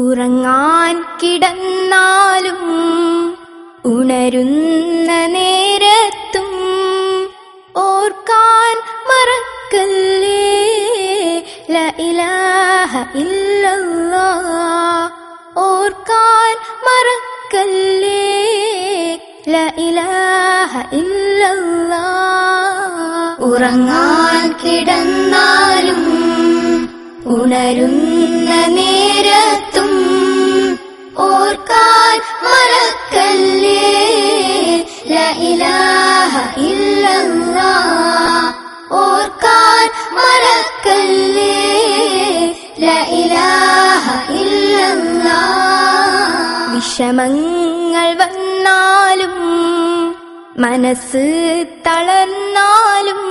ഉറങ്ങാൻ കിടന്നാലും ഉണരുന്ന നേരത്തും ഓർക്കാൻ മറക്കല്ലേ ലാ ഇലാഹ ഇല്ലല്ലാഹ്. ഓർക്കാൻ മറക്കല്ലേ ലാ ഇലാഹ ഇല്ലല്ലാഹ്. ഉറങ്ങാൻ കിടന്നാലും ഉണരുന്ന നേരത്തും ഓർക്കാൻ മറക്കല്ലേ ലാ ഇലാഹ ഇല്ലല്ലാഹ്. ഓർക്കാൻ മറക്കല്ലേ ലാ ഇലാഹ ഇല്ലല്ലാഹ്. വിഷമങ്ങൾ വന്നാലും മനസ്സ് തളർന്നാലും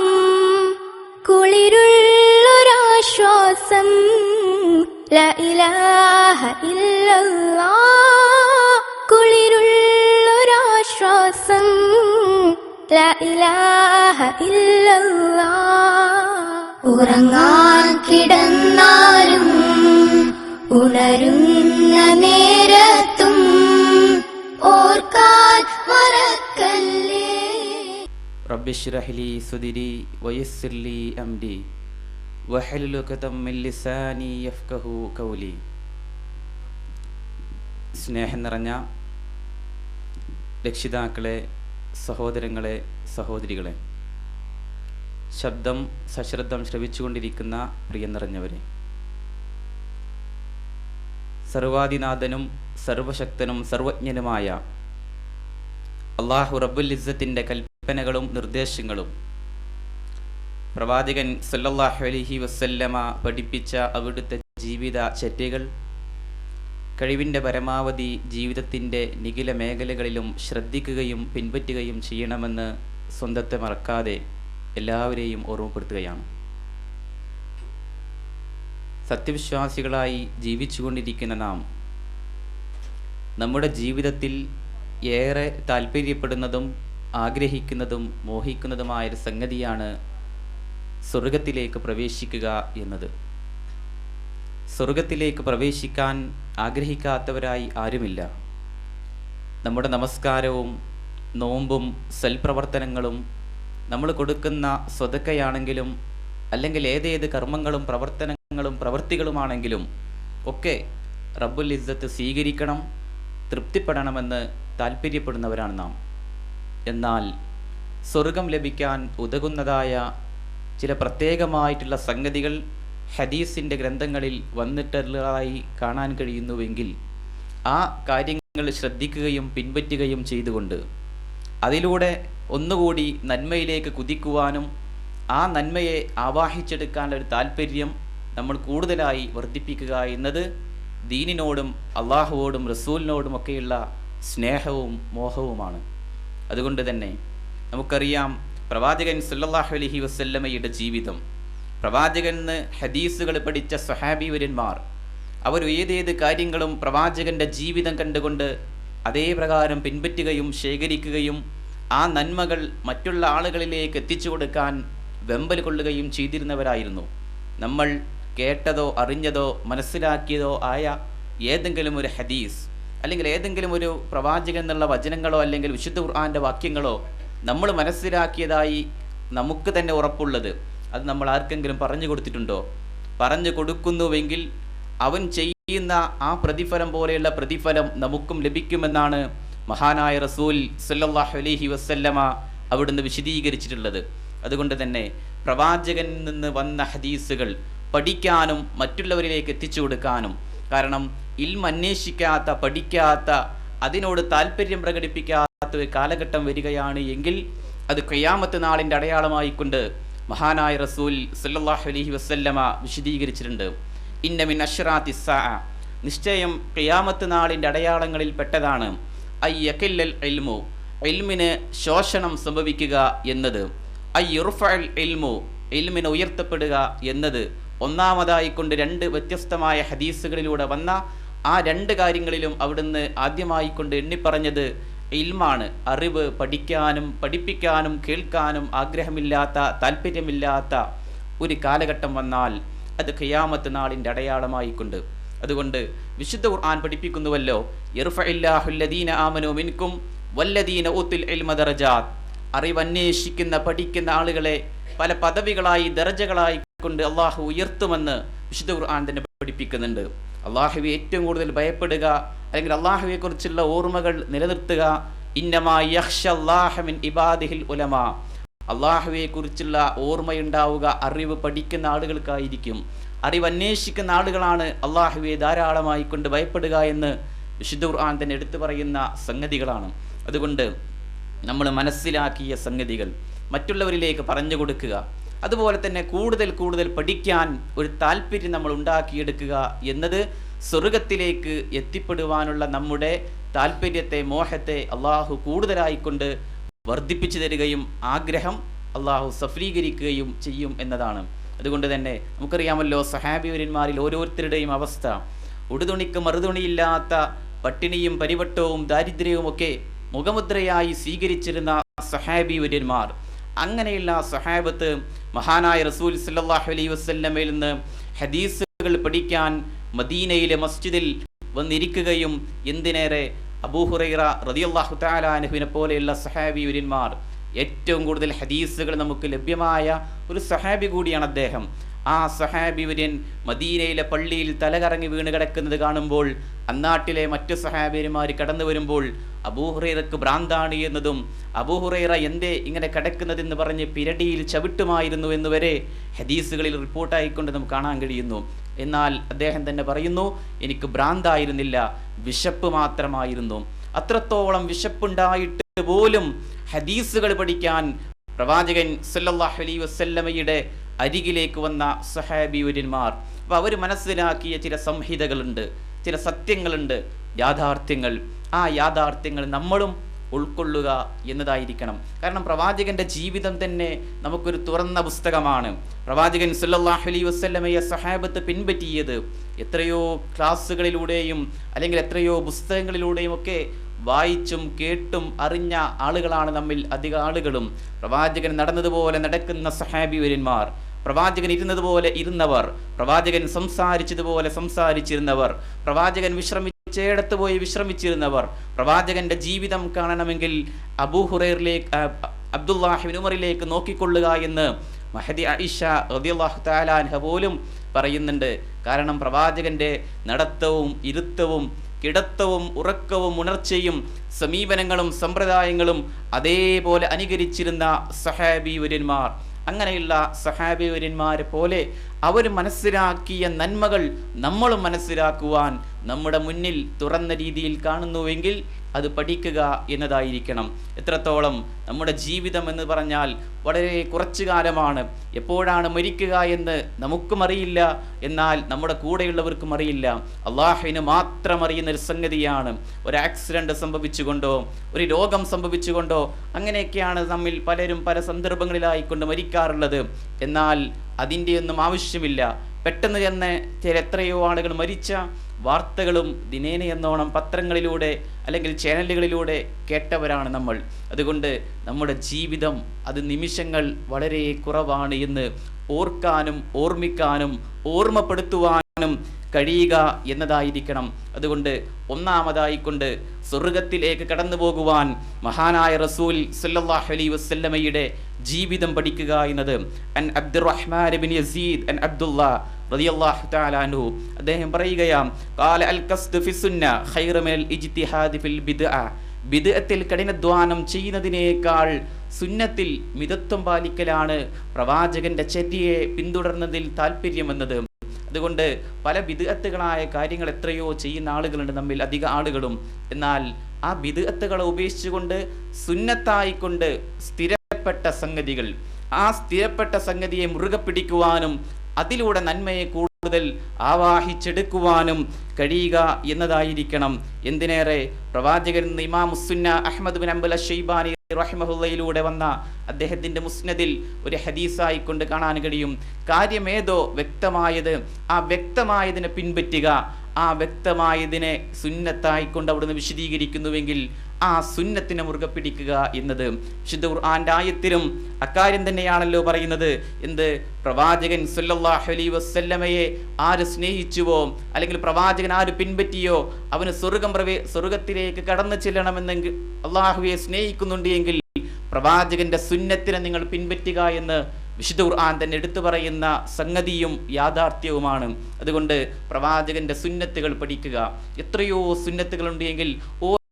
കുളിരുള്ളൊരാശ്വാസം ലാ ഇലാഹ ഇല്ലല്ലാഹ്. കുളിരുള്ളൊരാശ്വാസം ലാ ഇലാഹ ഇല്ലല്ലാഹ്. ഉറങ്ങാൻ കിടന്നാലും ഉണരുന്ന നേരത്തും ഓർക്കാൻ മറക്കല്ലേ. റബ്ബി ഇശ്റഹ് ലി സദ്രി വയസ്സിർ ലി അംരി വഹ്ലുൽ ഉഖ്ദം മിൻ ലിസാനി യഫ്ഖഹു ഖൗലി. സ്നേഹം നിറഞ്ഞ രക്ഷിതാക്കളെ, സഹോദരങ്ങളെ, സഹോദരികളെ, ശബ്ദം സശ്രദ്ധം ശ്രവിച്ചുകൊണ്ടിരിക്കുന്ന പ്രിയ നിറഞ്ഞവരെ, സർവാദിനാഥനും സർവശക്തനും സർവജ്ഞനുമായ അല്ലാഹു റബ്ബുൽ ഇസ്സത്തിൻ്റെ കൽപ്പനകളും നിർദ്ദേശങ്ങളും പ്രവാചകൻ സല്ലല്ലാഹു അലൈഹി വസല്ലമ പഠിപ്പിച്ച അവിടുത്തെ ജീവിത ചര്യകൾ കഴിവിൻ്റെ പരമാവധി ജീവിതത്തിൻ്റെ നിഖില മേഖലകളിലും ശ്രദ്ധിക്കുകയും പിൻപറ്റുകയും ചെയ്യണമെന്ന് സ്വന്തത്തെ മറക്കാതെ എല്ലാവരെയും ഓർമ്മപ്പെടുത്തുകയാണ്. സത്യവിശ്വാസികളായി ജീവിച്ചുകൊണ്ടിരിക്കുന്ന നാം നമ്മുടെ ജീവിതത്തിൽ ഏറെ താല്പര്യപ്പെടുന്നതും ആഗ്രഹിക്കുന്നതും മോഹിക്കുന്നതുമായൊരു സംഗതിയാണ് സ്വർഗത്തിലേക്ക് പ്രവേശിക്കുക എന്നത്. സ്വർഗത്തിലേക്ക് പ്രവേശിക്കാൻ ആഗ്രഹിക്കാത്തവരായി ആരുമില്ല. നമ്മുടെ നമസ്കാരവും നോമ്പും സൽപ്രവർത്തനങ്ങളും നമ്മൾ കൊടുക്കുന്ന സ്വതക്കയാണെങ്കിലും അല്ലെങ്കിൽ ഏതേത് കർമ്മങ്ങളും പ്രവർത്തികളുമാണെങ്കിലും ഒക്കെ റബ്ബുൽ ഇസ്സത്ത് സ്വീകരിക്കണം, തൃപ്തിപ്പെടണമെന്ന് താല്പര്യപ്പെടുന്നവരാണ് നാം. എന്നാൽ സ്വർഗം ലഭിക്കാൻ ഉതകുന്നതായ ചില പ്രത്യേകമായിട്ടുള്ള സംഗതികൾ ഹദീസിൻ്റെ ഗ്രന്ഥങ്ങളിൽ വന്നിട്ടുള്ളതായി കാണാൻ കഴിയുന്നുവെങ്കിൽ ആ കാര്യങ്ങൾ ശ്രദ്ധിക്കുകയും പിൻപറ്റുകയും ചെയ്തുകൊണ്ട് അതിലൂടെ ഒന്നുകൂടി നന്മയിലേക്ക് കുതിക്കുവാനും ആ നന്മയെ ആവാഹിച്ചെടുക്കാനുള്ള ഒരു താല്പര്യം നമ്മൾ കൂടുതലായി വർദ്ധിപ്പിക്കുക എന്നത് ദീനിനോടും അള്ളാഹുവോടും റസൂലിനോടും ഒക്കെയുള്ള സ്നേഹവും മോഹവുമാണ്. അതുകൊണ്ട് തന്നെ നമുക്കറിയാം, പ്രവാചകൻ സല്ലല്ലാഹു അലൈഹി വസല്ലമയുടെ ജീവിതം, പ്രവാചകന് ഹദീസുകൾ പഠിച്ച സ്വഹാബിവര്യന്മാർ, അവർ ഏതേത് കാര്യങ്ങളും പ്രവാചകൻ്റെ ജീവിതം കണ്ടുകൊണ്ട് അതേ പ്രകാരം പിൻപറ്റുകയും ശേഖരിക്കുകയും ആ നന്മകൾ മറ്റുള്ള ആളുകളിലേക്ക് എത്തിച്ചു കൊടുക്കാൻ വെമ്പൽ കൊള്ളുകയും ചെയ്തിരുന്നവരായിരുന്നു. നമ്മൾ കേട്ടതോ അറിഞ്ഞതോ മനസ്സിലാക്കിയതോ ആയ ഏതെങ്കിലും ഒരു ഹദീസ് അല്ലെങ്കിൽ ഏതെങ്കിലും ഒരു പ്രവാചകൻ എന്നുള്ള വചനങ്ങളോ അല്ലെങ്കിൽ വിശുദ്ധ ഖുർആൻ്റെ വാക്യങ്ങളോ നമ്മൾ മനസ്സിലാക്കിയതായി നമുക്ക് തന്നെ ഉറപ്പുള്ളത് അത് നമ്മൾ ആർക്കെങ്കിലും പറഞ്ഞു കൊടുത്തിട്ടുണ്ടോ? പറഞ്ഞു കൊടുക്കുന്നുവെങ്കിൽ അവൻ ചെയ്യുന്ന ആ പ്രതിഫലം പോലെയുള്ള പ്രതിഫലം നമുക്കും ലഭിക്കുമെന്നാണ് മഹാനായ റസൂൽ സല്ലല്ലാഹു അലൈഹി വസല്ലമ അവിടുന്ന് വിശദീകരിച്ചിട്ടുള്ളത്. അതുകൊണ്ട് തന്നെ പ്രവാചകനിൽ നിന്ന് വന്ന ഹദീസുകൾ പഠിക്കാനും മറ്റുള്ളവരിലേക്ക് എത്തിച്ചു കൊടുക്കാനും, കാരണം ഇൽമ അന്വേഷിക്കാത്ത, പഠിക്കാത്ത, അതിനോട് താല്പര്യം പ്രകടിപ്പിക്കാത്ത ഒരു കാലഘട്ടം വരികയാണ് എങ്കിൽ അത് ഖിയാമത്ത് നാളിൻ്റെ അടയാളമായിക്കൊണ്ട് മഹാനായ റസൂൽ സല്ലല്ലാഹു അലൈഹി വസല്ലമ വിശദീകരിച്ചിട്ടുണ്ട്. ഇന്ന മിൻ അശ്റാത്തി സ്സാഅ, നിശ്ചയം ഖിയാമത്ത് നാളിൻ്റെ അടയാളങ്ങളിൽ പെട്ടതാണ് അയ്യഖില്ലൽ ഇൽമു, ഇൽമിന് ശോഷണം സംഭവിക്കുക എന്നത്, അയ്യുർഫഅൽ ഇൽമു, ഇൽമിന് ഉയർത്തപ്പെടുക എന്നത്. ഒന്നാമതായിക്കൊണ്ട് രണ്ട് വ്യത്യസ്തമായ ഹദീസുകളിലൂടെ വന്ന ആ രണ്ട് കാര്യങ്ങളിലും അവിടുന്ന് ആദ്യമായിക്കൊണ്ട് എണ്ണിപ്പറഞ്ഞത് ഇൽമാണ്. അറിവ് പഠിക്കാനും പഠിപ്പിക്കാനും കേൾക്കാനും ആഗ്രഹമില്ലാത്ത, താല്പര്യമില്ലാത്ത ഒരു കാലഘട്ടം വന്നാൽ അത് ഖിയാമത്ത് നാളിൻ്റെ അടയാളമായിക്കൊണ്ട്. അതുകൊണ്ട് വിശുദ്ധ ഖുർആൻ പഠിപ്പിക്കുന്നുവല്ലോ, യർഫഇല്ലാഹുല്ലദീന ആമനൂ മിൻകും വല്ലദീന ഊത്തുൽ ഇൽമ ദറജാത്ത്. അറിവന്വേഷിക്കുന്ന പഠിക്കുന്ന ആളുകളെ പല പദവികളായി ദർജകളായി കൊണ്ട് അള്ളാഹു ഉയർത്തുമെന്ന് വിശുദ്ധ ഖുർആൻ തന്നെ പഠിപ്പിക്കുന്നുണ്ട്. അള്ളാഹുവെ ഏറ്റവും കൂടുതൽ ഭയപ്പെടുക, അല്ലെങ്കിൽ അള്ളാഹുവെ കുറിച്ചുള്ള ഓർമ്മകൾ നിലനിർത്തുക. ഇന്നമാ യഖ്ശല്ലാഹ മിൻ ഇബാദിഹിൽ ഉലമാ. അള്ളാഹുവെ കുറിച്ചുള്ള ഓർമ്മയുണ്ടാവുക അറിവ് പഠിക്കുന്ന ആളുകൾക്കായിരിക്കും. അറിവ് അന്വേഷിക്കുന്ന ആളുകളാണ് അള്ളാഹുവെ ധാരാളമായി കൊണ്ട് ഭയപ്പെടുക എന്ന് വിശുദ്ധ ഖുർആൻ തന്നെ എടുത്തു പറയുന്ന സംഗതികളാണ്. അതുകൊണ്ട് നമ്മൾ മനസ്സിലാക്കിയ സംഗതികൾ മറ്റുള്ളവരിലേക്ക് പറഞ്ഞു കൊടുക്കുക. അതുപോലെ തന്നെ കൂടുതൽ കൂടുതൽ പഠിക്കാൻ ഒരു താല്പര്യം നമ്മൾ ഉണ്ടാക്കിയെടുക്കുക എന്നത് സ്വർഗത്തിലേക്ക് എത്തിപ്പെടുവാനുള്ള നമ്മുടെ താല്പര്യത്തെ, മോഹത്തെ അള്ളാഹു കൂടുതലായിക്കൊണ്ട് വർദ്ധിപ്പിച്ചു തരികയും ആഗ്രഹം അള്ളാഹു സഫലീകരിക്കുകയും ചെയ്യും എന്നതാണ്. അതുകൊണ്ട് തന്നെ നമുക്കറിയാമല്ലോ, സഹാബിവര്യന്മാരിൽ ഓരോരുത്തരുടെയും അവസ്ഥ. ഉടുതുണിക്ക് മറുതുണിയില്ലാത്ത പട്ടിണിയും പരിവട്ടവും ദാരിദ്ര്യവും ഒക്കെ മുഖമുദ്രയായി സ്വീകരിച്ചിരുന്ന സഹാബിവര്യന്മാർ. അങ്ങനെയുള്ള സഹാബത്ത് മഹാനായ റസൂൽ സല്ലല്ലാഹു അലൈഹി വസല്ലമയിൽ നിന്ന് ഹദീസുകൾ പഠിക്കാൻ മദീനയിലെ മസ്ജിദിൽ വന്നിരിക്കുകയും എന്തിനേറെ അബൂ ഹുറൈറ റളിയല്ലാഹു തആല അൻഹുവിനെ പോലെയുള്ള സഹാബിവര്യന്മാർ, ഏറ്റവും കൂടുതൽ ഹദീസുകൾ നമുക്ക് ലഭ്യമായ ഒരു സഹാബി കൂടിയാണ് അദ്ദേഹം. ആ സഹാബിവര്യൻ മദീനയിലെ പള്ളിയിൽ തലകറങ്ങി വീണ് കിടക്കുന്നത് കാണുമ്പോൾ അന്നാട്ടിലെ മറ്റു സഹാബിമാർ കടന്നു വരുമ്പോൾ അബൂ ഹുറൈറക്ക് ഭ്രാന്താണ് എന്നതും അബൂ ഹുറൈറ എന്തേ ഇങ്ങനെ കിടക്കുന്നതെന്ന് പറഞ്ഞ് പിരടിയിൽ ചവിട്ടുമായിരുന്നു എന്നുവരെ ഹദീസുകളിൽ റിപ്പോർട്ടായിക്കൊണ്ട് നമുക്ക് കാണാൻ കഴിയുന്നു. എന്നാൽ അദ്ദേഹം തന്നെ പറയുന്നു, എനിക്ക് ഭ്രാന്തായിരുന്നില്ല, വിശപ്പ് മാത്രമായിരുന്നു. അത്രത്തോളം വിശപ്പുണ്ടായിട്ട് പോലും ഹദീസുകൾ പഠിക്കാൻ പ്രവാചകൻ സല്ലല്ലാഹു അലൈഹി വസല്ലമയുടെ അരികിലേക്ക് വന്ന സഹാബിവര്യന്മാർ. അപ്പോൾ അവർ മനസ്സിലാക്കിയ ചില സംഹിതകളുണ്ട്, ചില സത്യങ്ങളുണ്ട്, യാഥാർത്ഥ്യങ്ങൾ. ആ യാഥാർത്ഥ്യങ്ങൾ നമ്മളും ഉൾക്കൊള്ളുക എന്നതായിരിക്കണം. കാരണം പ്രവാചകന്റെ ജീവിതം തന്നെ നമുക്കൊരു തുറന്ന പുസ്തകമാണ്. പ്രവാചകൻ സല്ലല്ലാഹു അലൈഹി വസല്ലമയെ സഹാബത്ത് പിൻപറ്റിയത് എത്രയോ ക്ലാസ്സുകളിലൂടെയും അല്ലെങ്കിൽ എത്രയോ പുസ്തകങ്ങളിലൂടെയും ഒക്കെ വായിച്ചും കേട്ടും അറിഞ്ഞ ആളുകളാണ് നമ്മിൽ അധിക ആളുകളും. പ്രവാചകൻ നടന്നതുപോലെ നടക്കുന്ന സഹാബിവര്യന്മാർ, പ്രവാചകൻ ഇരുന്നതുപോലെ ഇരുന്നവർ, പ്രവാചകൻ സംസാരിച്ചതുപോലെ സംസാരിച്ചിരുന്നവർ, പ്രവാചകൻ വിശ്രമിച്ചയിടത്ത് പോയി വിശ്രമിച്ചിരുന്നവർ. പ്രവാചകന്റെ ജീവിതം കാണണമെങ്കിൽ അബൂ ഹുറൈറയിലേക്ക്, അബ്ദുല്ലാഹി ഇബ്നു ഉമറിലേക്ക് നോക്കിക്കൊള്ളുക എന്ന് മഹദി ആയിഷ റളിയല്ലാഹു തആല അൻഹ പോലും പറയുന്നുണ്ട്. കാരണം പ്രവാചകന്റെ നടത്തവും ഇരുത്തവും കിടത്തവും ഉറക്കവും ഉണർച്ചയും സമീപനങ്ങളും സമ്പ്രദായങ്ങളും അതേപോലെ അനുകരിച്ചിരുന്ന സഹാബിവര്യന്മാർ. അങ്ങനെയുള്ള സഹാബിവര്യന്മാരെ പോലെ അവർ മനസ്സിലാക്കിയ നന്മകൾ നമ്മളും മനസ്സിലാക്കുവാൻ നമ്മുടെ മുന്നിൽ തുറന്ന രീതിയിൽ കാണുന്നുവെങ്കിൽ അത് പഠിക്കുക എന്നതായിരിക്കണം. എത്രത്തോളം നമ്മുടെ ജീവിതം എന്ന് പറഞ്ഞാൽ വളരെ കുറച്ചു കാലമാണ്. എപ്പോഴാണ് മരിക്കുക എന്ന് നമുക്കും അറിയില്ല, എന്നാൽ നമ്മുടെ കൂടെയുള്ളവർക്കും അറിയില്ല. അള്ളാഹുവിന് മാത്രം അറിയുന്ന ഒരു സംഗതിയാണ്. ഒരു ആക്സിഡന്റ് സംഭവിച്ചുകൊണ്ടോ ഒരു രോഗം സംഭവിച്ചുകൊണ്ടോ അങ്ങനെയൊക്കെയാണ് നമ്മിൽ പലരും പല സന്ദർഭങ്ങളിലായിക്കൊണ്ട് മരിക്കാറുള്ളത്. എന്നാൽ അതിൻ്റെയൊന്നും ആവശ്യമില്ല. പെട്ടെന്ന് തന്നെ എത്രയോ ആളുകൾ മരിച്ച വാർത്തകളും ദിനേന എന്നോണം പത്രങ്ങളിലൂടെ അല്ലെങ്കിൽ ചാനലുകളിലൂടെ കേട്ടവരാണ് നമ്മൾ. അതുകൊണ്ട് നമ്മുടെ ജീവിതം അത് നിമിഷങ്ങൾ വളരെ കുറവാണ് എന്ന് ഓർക്കാനും ഓർമ്മിക്കാനും ഓർമ്മപ്പെടുത്തുവാനും കഴിയുക എന്നതായിരിക്കണം. അതുകൊണ്ട് ഒന്നാമതായിക്കൊണ്ട് സ്വർഗത്തിലേക്ക് കടന്നു പോകുവാൻ മഹാനായ റസൂൽ സല്ലല്ലാഹു അലൈഹി വസല്ലമയുടെ ജീവിതം പഠിക്കുക എന്നത്. അൻ അബ്ദുറഹ്മാൻ ഇബ്നു യസീദ് അൻ അബ്ദുല്ലാ റളിയല്ലാഹു തആല അൻഹു അദ്ദേഹം പറയുകയാണ്, ഖാല അൽ ഖസ്ദു ഫി സുന്ന ഖൈറു മിനൽ ഇജ്തിഹാദി ഫിൽ ബിദ്അ. ബിദ്അത്തിൽ കഠിനാധ്വാനം ചെയ്യുന്നതിനേക്കാൾ സുന്നത്തിൽ മിതത്വം പാലിക്കലാണ് പ്രവാചകന്റെ ചര്യയെ പിന്തുടർന്നതിൽ താല്പര്യമെന്നത്. അതുകൊണ്ട് പല ബിദ്അത്തുകളായ കാര്യങ്ങൾ എത്രയോ ചെയ്യുന്ന ആളുകളുണ്ട് നമ്മിൽ അധിക ആളുകളും. എന്നാൽ ആ ബിദ്അത്തുകളെ ഉപേക്ഷിച്ചുകൊണ്ട് സുന്നത്തായിക്കൊണ്ട് സ്ഥിരപ്പെട്ട സംഗതികൾ, ആ സ്ഥിരപ്പെട്ട സംഗതിയെ മുറുകെ പിടിക്കുവാനും അതിലൂടെ നന്മയെ കൂടുതൽ ആവാഹിച്ചെടുക്കുവാനും കഴിയുക എന്നതായിരിക്കണം. എന്തിനേറെ പ്രവാചകൻ ഇമാം മുസ്സുന്ന അഹ്മദ് ബിൻ ഹംബൽ അശ്ശൈബാനി റഹിമഹുള്ളയിലൂടെ വന്ന അദ്ദേഹത്തിൻ്റെ മുസ്നദിൽ ഒരു ഹദീസായി കൊണ്ട് കാണാൻ കഴിയും. കാര്യമേതോ വ്യക്തമായത്, ആ വ്യക്തമായതിനെ പിൻപറ്റുക. ആ വ്യക്തമായതിനെ സുന്നത്തായിക്കൊണ്ട് അവിടുന്ന് വിശദീകരിക്കുന്നുവെങ്കിൽ ആ സുന്നത്തിനെ മുറുകെ പിടിക്കുക എന്നത്. വിശുദ്ധ ഖുർആന്റെ ആയത്തിലും അക്കാര്യം തന്നെയാണല്ലോ പറയുന്നത്. എന്ത്? പ്രവാചകൻ സല്ലല്ലാഹു അലൈഹി വസല്ലമയെ ആര് സ്നേഹിച്ചുവോ, അല്ലെങ്കിൽ പ്രവാചകൻ ആര് പിൻപറ്റിയോ, അവന് സ്വർഗത്തിലേക്ക് കടന്നു ചെല്ലണമെന്നെങ്കിൽ അള്ളാഹുവെ സ്നേഹിക്കുന്നുണ്ട് എങ്കിൽ പ്രവാചകന്റെ സുന്നത്തിനെ നിങ്ങൾ പിൻപറ്റുക എന്ന് വിശുദ്ധ ഖുർആൻ തന്നെ എടുത്തു പറയുന്ന സംഗതിയും യാഥാർത്ഥ്യവുമാണ്. അതുകൊണ്ട് പ്രവാചകന്റെ സുന്നത്തുകൾ പഠിക്കുക. എത്രയോ സുന്നത്തുകളുണ്ട് എങ്കിൽ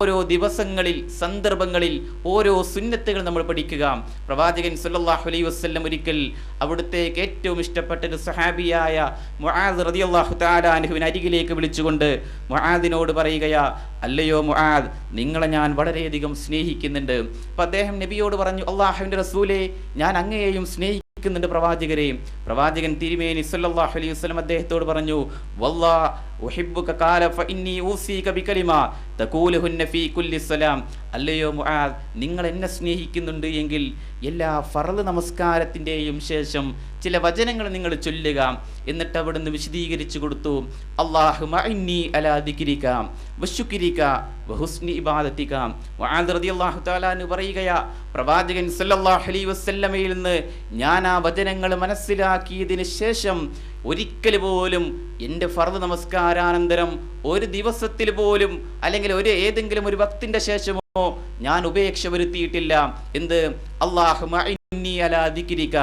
ഓരോ ദിവസങ്ങളിൽ, സന്ദർഭങ്ങളിൽ ഓരോ സുന്നത്തുകൾ നമ്മൾ പഠിക്കുക. പ്രവാചകൻ സല്ലല്ലാഹു അലൈഹി വസല്ലം ഒരിക്കൽ അവിടുത്തേക്ക് ഏറ്റവും ഇഷ്ടപ്പെട്ട ഒരു സഹാബിയായ മുആദ് റളിയല്ലാഹു തആല അൻഹുവിനെ അരികിലേക്ക് വിളിച്ചുകൊണ്ട് മുആദിനോട് പറയുകയാ, അല്ലയോ മുആദ്, നിങ്ങളെ ഞാൻ വളരെയധികം സ്നേഹിക്കുന്നുണ്ട്. അപ്പം അദ്ദേഹം നബിയോട് പറഞ്ഞു, അല്ലാഹുവിൻ്റെ റസൂലേ, ഞാൻ അങ്ങയെയും സ്നേഹിക്കുന്നുണ്ട് പ്രവാചകരെ. പ്രവാചകൻ തിരുമേനി സല്ലല്ലാഹു അലൈഹി വസല്ലം അദ്ദേഹത്തോട് പറഞ്ഞു, വല്ലാഹ് ഉഹിബ്ബുക ഖാല ഫഇന്നി ഊസീക ബികലിമാ തഖൂലുഹുന്ന ഫീ കുല്ലി സലാം. അല്ലയോ മുആദ്, നിങ്ങൾ എന്നെ സ്നേഹിക്കുന്നുണ്ട് എങ്കിൽ എല്ലാ ഫർള് നമസ്കാരത്തിൻ്റെയും ശേഷം ചില വചനങ്ങൾ നിങ്ങൾ ചൊല്ലുക. എന്നിട്ട് അവിടുന്ന് വിശദീകരിച്ചു കൊടുത്തു, അല്ലാഹു മഇന്നി അലാ ദിക്രിക വശുക്രിക വഹുസ്നി ഇബാദതിക. മുആദ് റളിയല്ലാഹു തആല അൻഹു പറയുകയാ, പ്രവാചകൻ സല്ലല്ലാഹു അലൈഹി വസല്ലമയിൽ നിന്ന് ഞാൻ ആ വചനങ്ങൾ മനസ്സിലാക്കിയതിന് ശേഷം ഒരിക്കൽ പോലും എൻ്റെ ഫർദ് നമസ്കാരാനന്തരം ഒരു ദിവസത്തിൽ പോലും, അല്ലെങ്കിൽ ഏതെങ്കിലും ഒരു വക്തിൻ്റെ ശേഷമോ ഞാൻ ഉപേക്ഷ വരുത്തിയിട്ടില്ല. എന്ത്? അല്ലാഹു മഇന്നി അലാ ദിക്രിക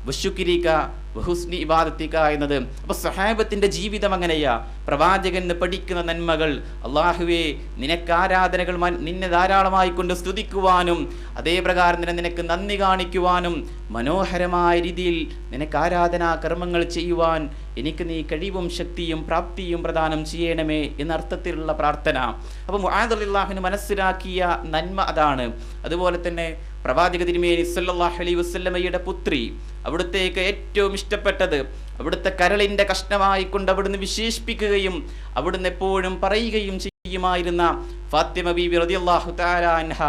വശുക്രിക വഹുസ്നി ഇബാദതിക എന്നത്. അപ്പോൾ സഹാബത്തിന്റെ ജീവിതം അങ്ങനെയാ. പ്രവാചകൻ പഠിക്കുന്ന നന്മകൾ, അല്ലാഹുവേ നിനക്ക് ആരാധനകൾ, നിന്നെ ധാരാളമായി കൊണ്ട് സ്തുതിക്കുവാനും അതേ പ്രകാരം തന്നെ നിനക്ക് നന്ദി കാണിക്കുവാനും മനോഹരമായ രീതിയിൽ നിനക്ക് ആരാധനാ കർമ്മങ്ങൾ ചെയ്യുവാൻ എനിക്ക് നീ കഴിവും ശക്തിയും പ്രാപ്തിയും പ്രദാനം ചെയ്യണമേ എന്നർത്ഥത്തിലുള്ള പ്രാർത്ഥന. അപ്പോൾ മുആദ് റളിയല്ലാഹു അൻഹു മനസ്സിലാക്കിയ നന്മ അതാണ്. അതുപോലെ തന്നെ പ്രവാചക തിരുമേനി സല്ലല്ലാഹു അലൈഹി വസല്ലമയുടെ പുത്രി, അവിടുത്തേക്ക് ഏറ്റവും ഇഷ്ടപ്പെട്ടത് അവിടുത്തെ കരളിൻ്റെ കഷ്ണമായി കൊണ്ട് അവിടുന്ന് വിശേഷിപ്പിക്കുകയും അവിടുന്ന് എപ്പോഴും പറയുകയും ചെയ്യുമായിരുന്ന ഫാത്തിമ ബീവി റളിയല്ലാഹു തആല അൻഹ.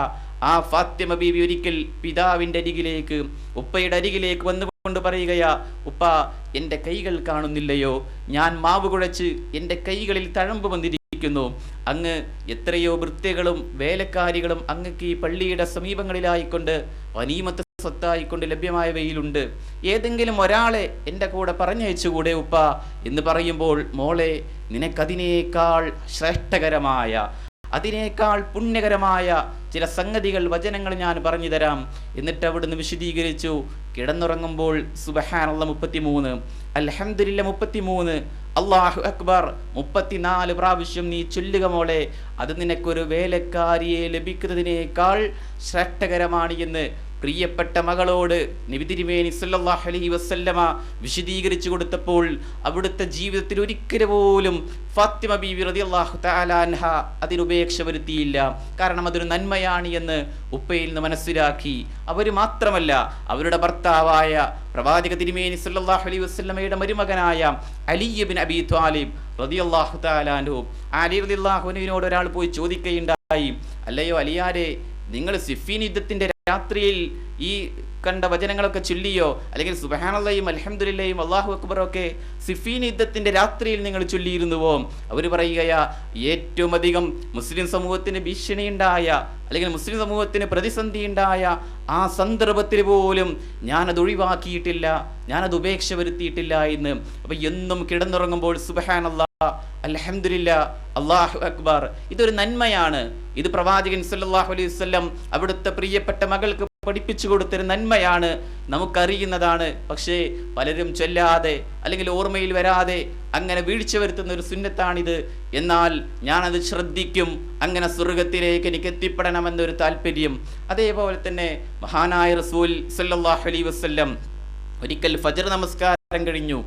ആ ഫാത്തിമ ബീവി ഒരിക്കൽ പിതാവിൻ്റെ അരികിലേക്ക്, ഉപ്പയുടെ അരികിലേക്ക് വന്നുകൊണ്ട് പറയുകയാ, ഉപ്പ, എൻ്റെ കൈകൾ കാണുന്നില്ലയോ? ഞാൻ മാവ് കുഴച്ച് എൻ്റെ കൈകളിൽ തഴമ്പ് വന്നിരിക്കുന്നു. അങ്ങ് എത്രയോ വൃത്യകളും വേലക്കാരികളും അങ്ങക്ക് ഈ പള്ളിയുടെ സമീപങ്ങളിലായിക്കൊണ്ട് ഗനീമത്ത് സ്വത്തായിക്കൊണ്ട് ലഭ്യമായവയിലുണ്ട്. ഏതെങ്കിലും ഒരാളെ എൻ്റെ കൂടെ പറഞ്ഞയച്ചുകൂടെ ഉപ്പ എന്ന് പറയുമ്പോൾ, മോളെ, നിനക്കതിനേക്കാൾ ശ്രേഷ്ഠകരമായ, അതിനേക്കാൾ പുണ്യകരമായ ചില സംഗതികൾ, വചനങ്ങൾ ഞാൻ പറഞ്ഞു തരാം. എന്നിട്ട് അവിടുന്ന് വിശദീകരിച്ചു. കിടന്നുറങ്ങുമ്പോൾ സുബ്ഹാനല്ലാഹ് 33, അൽഹംദുലില്ലാഹ് 33, അല്ലാഹു അക്ബർ 34 പ്രാവശ്യം നീ ചൊല്ലുക മോളെ. അത് നിനക്കൊരു വേലക്കാരിയെ ലഭിക്കുന്നതിനേക്കാൾ ശ്രേഷ്ഠകരമാണ് എന്ന് പ്രിയപ്പെട്ട മകളോട് നബി തിരുമേനി സല്ലല്ലാഹു അലൈഹി വസല്ലമ വിശദീകരിച്ചു കൊടുത്തപ്പോൾ അവിടുത്തെ ജീവിതത്തിൽ ഒരിക്കലും പോലും ഫാത്തിമ ബീവി റളിയല്ലാഹു തആല അൻഹ അതിനുപേക്ഷ വരുത്തിയില്ല. കാരണം അതൊരു നന്മയാണ് എന്ന് ഉപ്പയിൽ നിന്ന് മനസ്സിലാക്കി. അവർ മാത്രമല്ല, അവരുടെ ഭർത്താവായ പ്രവാചക തിരുമേനി സല്ലല്ലാഹു അലൈഹി വസല്ലമയുടെ മരുമകനായ അലി ഇബ്നു അബീ ത്വാലിബ് റളിയല്ലാഹു തആല അൻഹു, അലി റളിയല്ലാഹു അൻഹുവിനോട് ഒരാൾ പോയി ചോദിക്കുകയുണ്ടായി, അല്ലയോ അലിയാരെ, നിങ്ങൾ സിഫീൻ യുദ്ധത്തിന്റെ രാത്രിയിൽ ഈ കണ്ട വചനങ്ങളൊക്കെ ചൊല്ലിയോ? അല്ലെങ്കിൽ സുബ്ഹാനല്ലാഹും അൽഹംദുലില്ലാഹും അല്ലാഹു അക്ബറും ഒക്കെ സിഫീൻ യുദ്ധത്തിന്റെ രാത്രിയിൽ നിങ്ങൾ ചൊല്ലിയിരുന്നുവോ? അവർ പറയുകയാ, ഏറ്റവും അധികം മുസ്ലിം സമൂഹത്തിന് ഭീഷണിയുണ്ടായ, അല്ലെങ്കിൽ മുസ്ലിം സമൂഹത്തിന് പ്രതിസന്ധി ഉണ്ടായ ആ സന്ദർഭത്തിൽ പോലും ഞാനത് ഒഴിവാക്കിയിട്ടില്ല, ഞാനത് ഉപേക്ഷ വരുത്തിയിട്ടില്ല എന്ന്. അപ്പൊ എന്നും കിടന്നുറങ്ങുമ്പോൾ സുബ്ഹാനല്ലാഹ്, അൽഹംദുലില്ലാഹ്, അല്ലാഹു അക്ബർ, ഇതൊരു നന്മയാണ്. ഇത് പ്രവാചകൻ സല്ലല്ലാഹു അലൈഹി വസല്ലം അവിടുത്തെ പ്രിയപ്പെട്ട മകൾക്ക് പഠിപ്പിച്ചു കൊടുത്തൊരു നന്മയാണ്, നമുക്കറിയുന്നതാണ്. പക്ഷേ പലരും ചൊല്ലാതെ, അല്ലെങ്കിൽ ഓർമ്മയിൽ വരാതെ അങ്ങനെ വീഴ്ച വരുത്തുന്ന ഒരു സുന്നത്താണിത്. എന്നാൽ ഞാനത് ശ്രദ്ധിക്കും, അങ്ങനെ സ്വർഗത്തിലേക്ക് എനിക്ക് എത്തിപ്പെടണമെന്നൊരു താല്പര്യം. അതേപോലെ തന്നെ മഹാനായ റസൂൽ സല്ലല്ലാഹു അലൈഹി വസല്ലം ഒരിക്കൽ ഫജ്ർ നമസ്കാരം കഴിഞ്ഞു.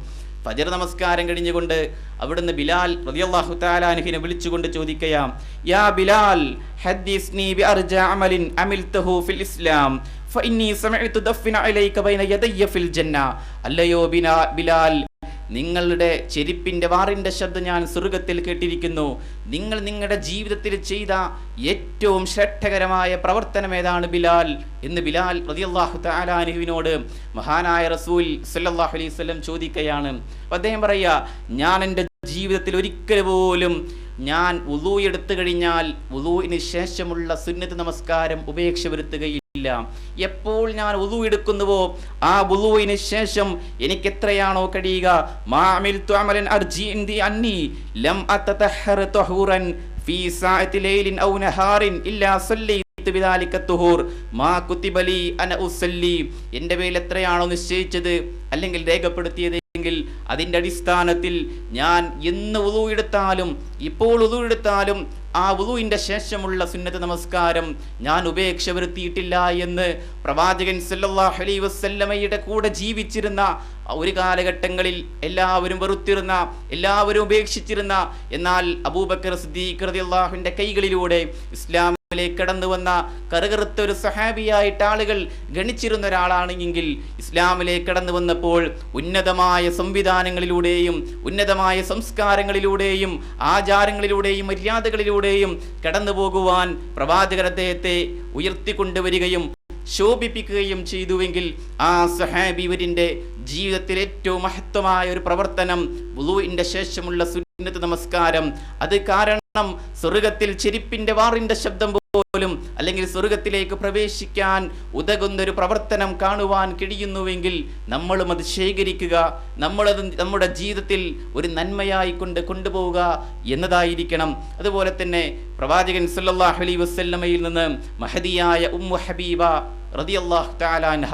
ഫജ്ർ നമസ്കാരം കഴിഞ്ഞുകൊണ്ട് അവിടുന്ന് ബിലാൽ റളിയല്ലാഹു തആല അൻഹുവിനെ വിളിച്ചുകൊണ്ട് ചോദിക്കുകയാം, യാ ബിലാൽ ഹദ്ദിസ്നി ബിഅർജാ അമലിൻ അമിൽതഹു ഫിൽ ഇസ്ലാം ഫഇന്നി സമഅതു ദഫ്ന അലൈക ബൈന യദയ്യ ഫിൽ ജന്ന. അല്ലയോ ബിലാൽ, നിങ്ങളുടെ ചെരുപ്പിന്റെ വാറിന്റെ ശബ്ദം ഞാൻ സ്വർഗത്തിൽ കേട്ടിരിക്കുന്നു. നിങ്ങൾ നിങ്ങളുടെ ജീവിതത്തിൽ ചെയ്ത ഏറ്റവും ശ്രേഷ്ഠകരമായ പ്രവർത്തനം ഏതാണ് ബിലാൽ എന്ന് ബിലാൽ റളിയല്ലാഹു തആല അൻഹുവിനോട് മഹാനായ റസൂൽ സല്ലല്ലാഹു അലൈഹി വസല്ലം ചോദിക്കുകയാണ്. അദ്ദേഹം പറയുക, ഞാൻ എൻ്റെ ജീവിതത്തിൽ ഒരിക്കൽ പോലും ഞാൻ വുളൂ എടുത്തു കഴിഞ്ഞാൽ വുളൂവിന് ശേഷമുള്ള സുന്നത്ത് നമസ്കാരം ഉപേക്ഷ വരുത്തുകയില്ല. എപ്പോൾ ഞാൻ വുളൂ എടുക്കുന്നുവോ ആ വുളൂവിന് ശേഷം എനിക്ക് എത്രയാണോ കഴിയുക, മാ അമിൽതു അമലൻ അർജി ഇൻദി അന്നി ലം അതതഹറ തഹൂറൻ ഫീ സഅതി ലൈലിൻ ഔ നഹാറിൻ ഇല്ലാ സല്ലി എന്റെ മേൽ എത്രയാണോ നിശ്ചയിച്ചത് അല്ലെങ്കിൽ രേഖപ്പെടുത്തിയതെങ്കിൽ അതിന്റെ അടിസ്ഥാനത്തിൽ ഞാൻ എന്ന് വുളൂ എടുത്താലും ഇപ്പോൾ വുളൂ എടുത്താലും ആ വുളൂവിന്റെ ശേഷമുള്ള സുന്നത്ത് നമസ്കാരം ഞാൻ ഉപേക്ഷ വരുത്തിയിട്ടില്ല എന്ന് പ്രവാചകൻ സല്ലല്ലാഹു അലൈഹി വസല്ലമയുടെ കൂടെ ജീവിച്ചിരുന്ന ഒരു കാലഘട്ടങ്ങളിൽ എല്ലാവരും വെറുത്തിരുന്ന, എല്ലാവരും ഉപേക്ഷിച്ചിരുന്ന, എന്നാൽ അബൂബക്കർ സിദ്ദീഖ് റളിയല്ലാഹുവിന്റെ കൈകളിലൂടെ ഇസ്ലാമിലേക്ക് കടന്നു വന്ന കറുകറുത്ത ഒരു സഹാബിയായിട്ട് ആളുകൾ ഗണിച്ചിരുന്ന ഒരാളാണെങ്കിൽ ഇസ്ലാമിലേക്ക് കടന്നു വന്നപ്പോൾ ഉന്നതമായ സംവിധാനങ്ങളിലൂടെയും ഉന്നതമായ സംസ്കാരങ്ങളിലൂടെയും ആചാരങ്ങളിലൂടെയും മര്യാദകളിലൂടെയും കടന്നു പോകുവാൻ പ്രവാചകർ അദ്ദേഹത്തെ ഉയർത്തിക്കൊണ്ടുവരികയും ശോഭിപ്പിക്കുകയും ചെയ്തുവെങ്കിൽ ആ സഹാബിവരിന്റെ ജീവിതത്തിൽ ഏറ്റവും മഹത്വമായ ഒരു പ്രവർത്തനം വുളൂഇന്റെ ശേഷമുള്ള സുന്നത്ത് നമസ്കാരം. അത് കാരണം സ്വർഗത്തിൽ ചെരിപ്പിന്റെ വാറിന്റെ ശബ്ദം പോലും അല്ലെങ്കിൽ സ്വർഗത്തിലേക്ക് പ്രവേശിക്കാൻ ഉതകുന്നൊരു പ്രവർത്തനം കാണുവാൻ കഴിയുന്നുവെങ്കിൽ നമ്മളും അത് ശേഖരിക്കുക, നമ്മളത് നമ്മുടെ ജീവിതത്തിൽ ഒരു നന്മയായി കൊണ്ടുപോവുക എന്നതായിരിക്കണം. അതുപോലെ തന്നെ പ്രവാചകൻ സല്ലല്ലാഹു അലൈഹി വസല്ലമയിൽ നിന്ന് മഹദിയായ ഉമ്മു ഹബീബ റളിയല്ലാഹു തആല അൻഹ,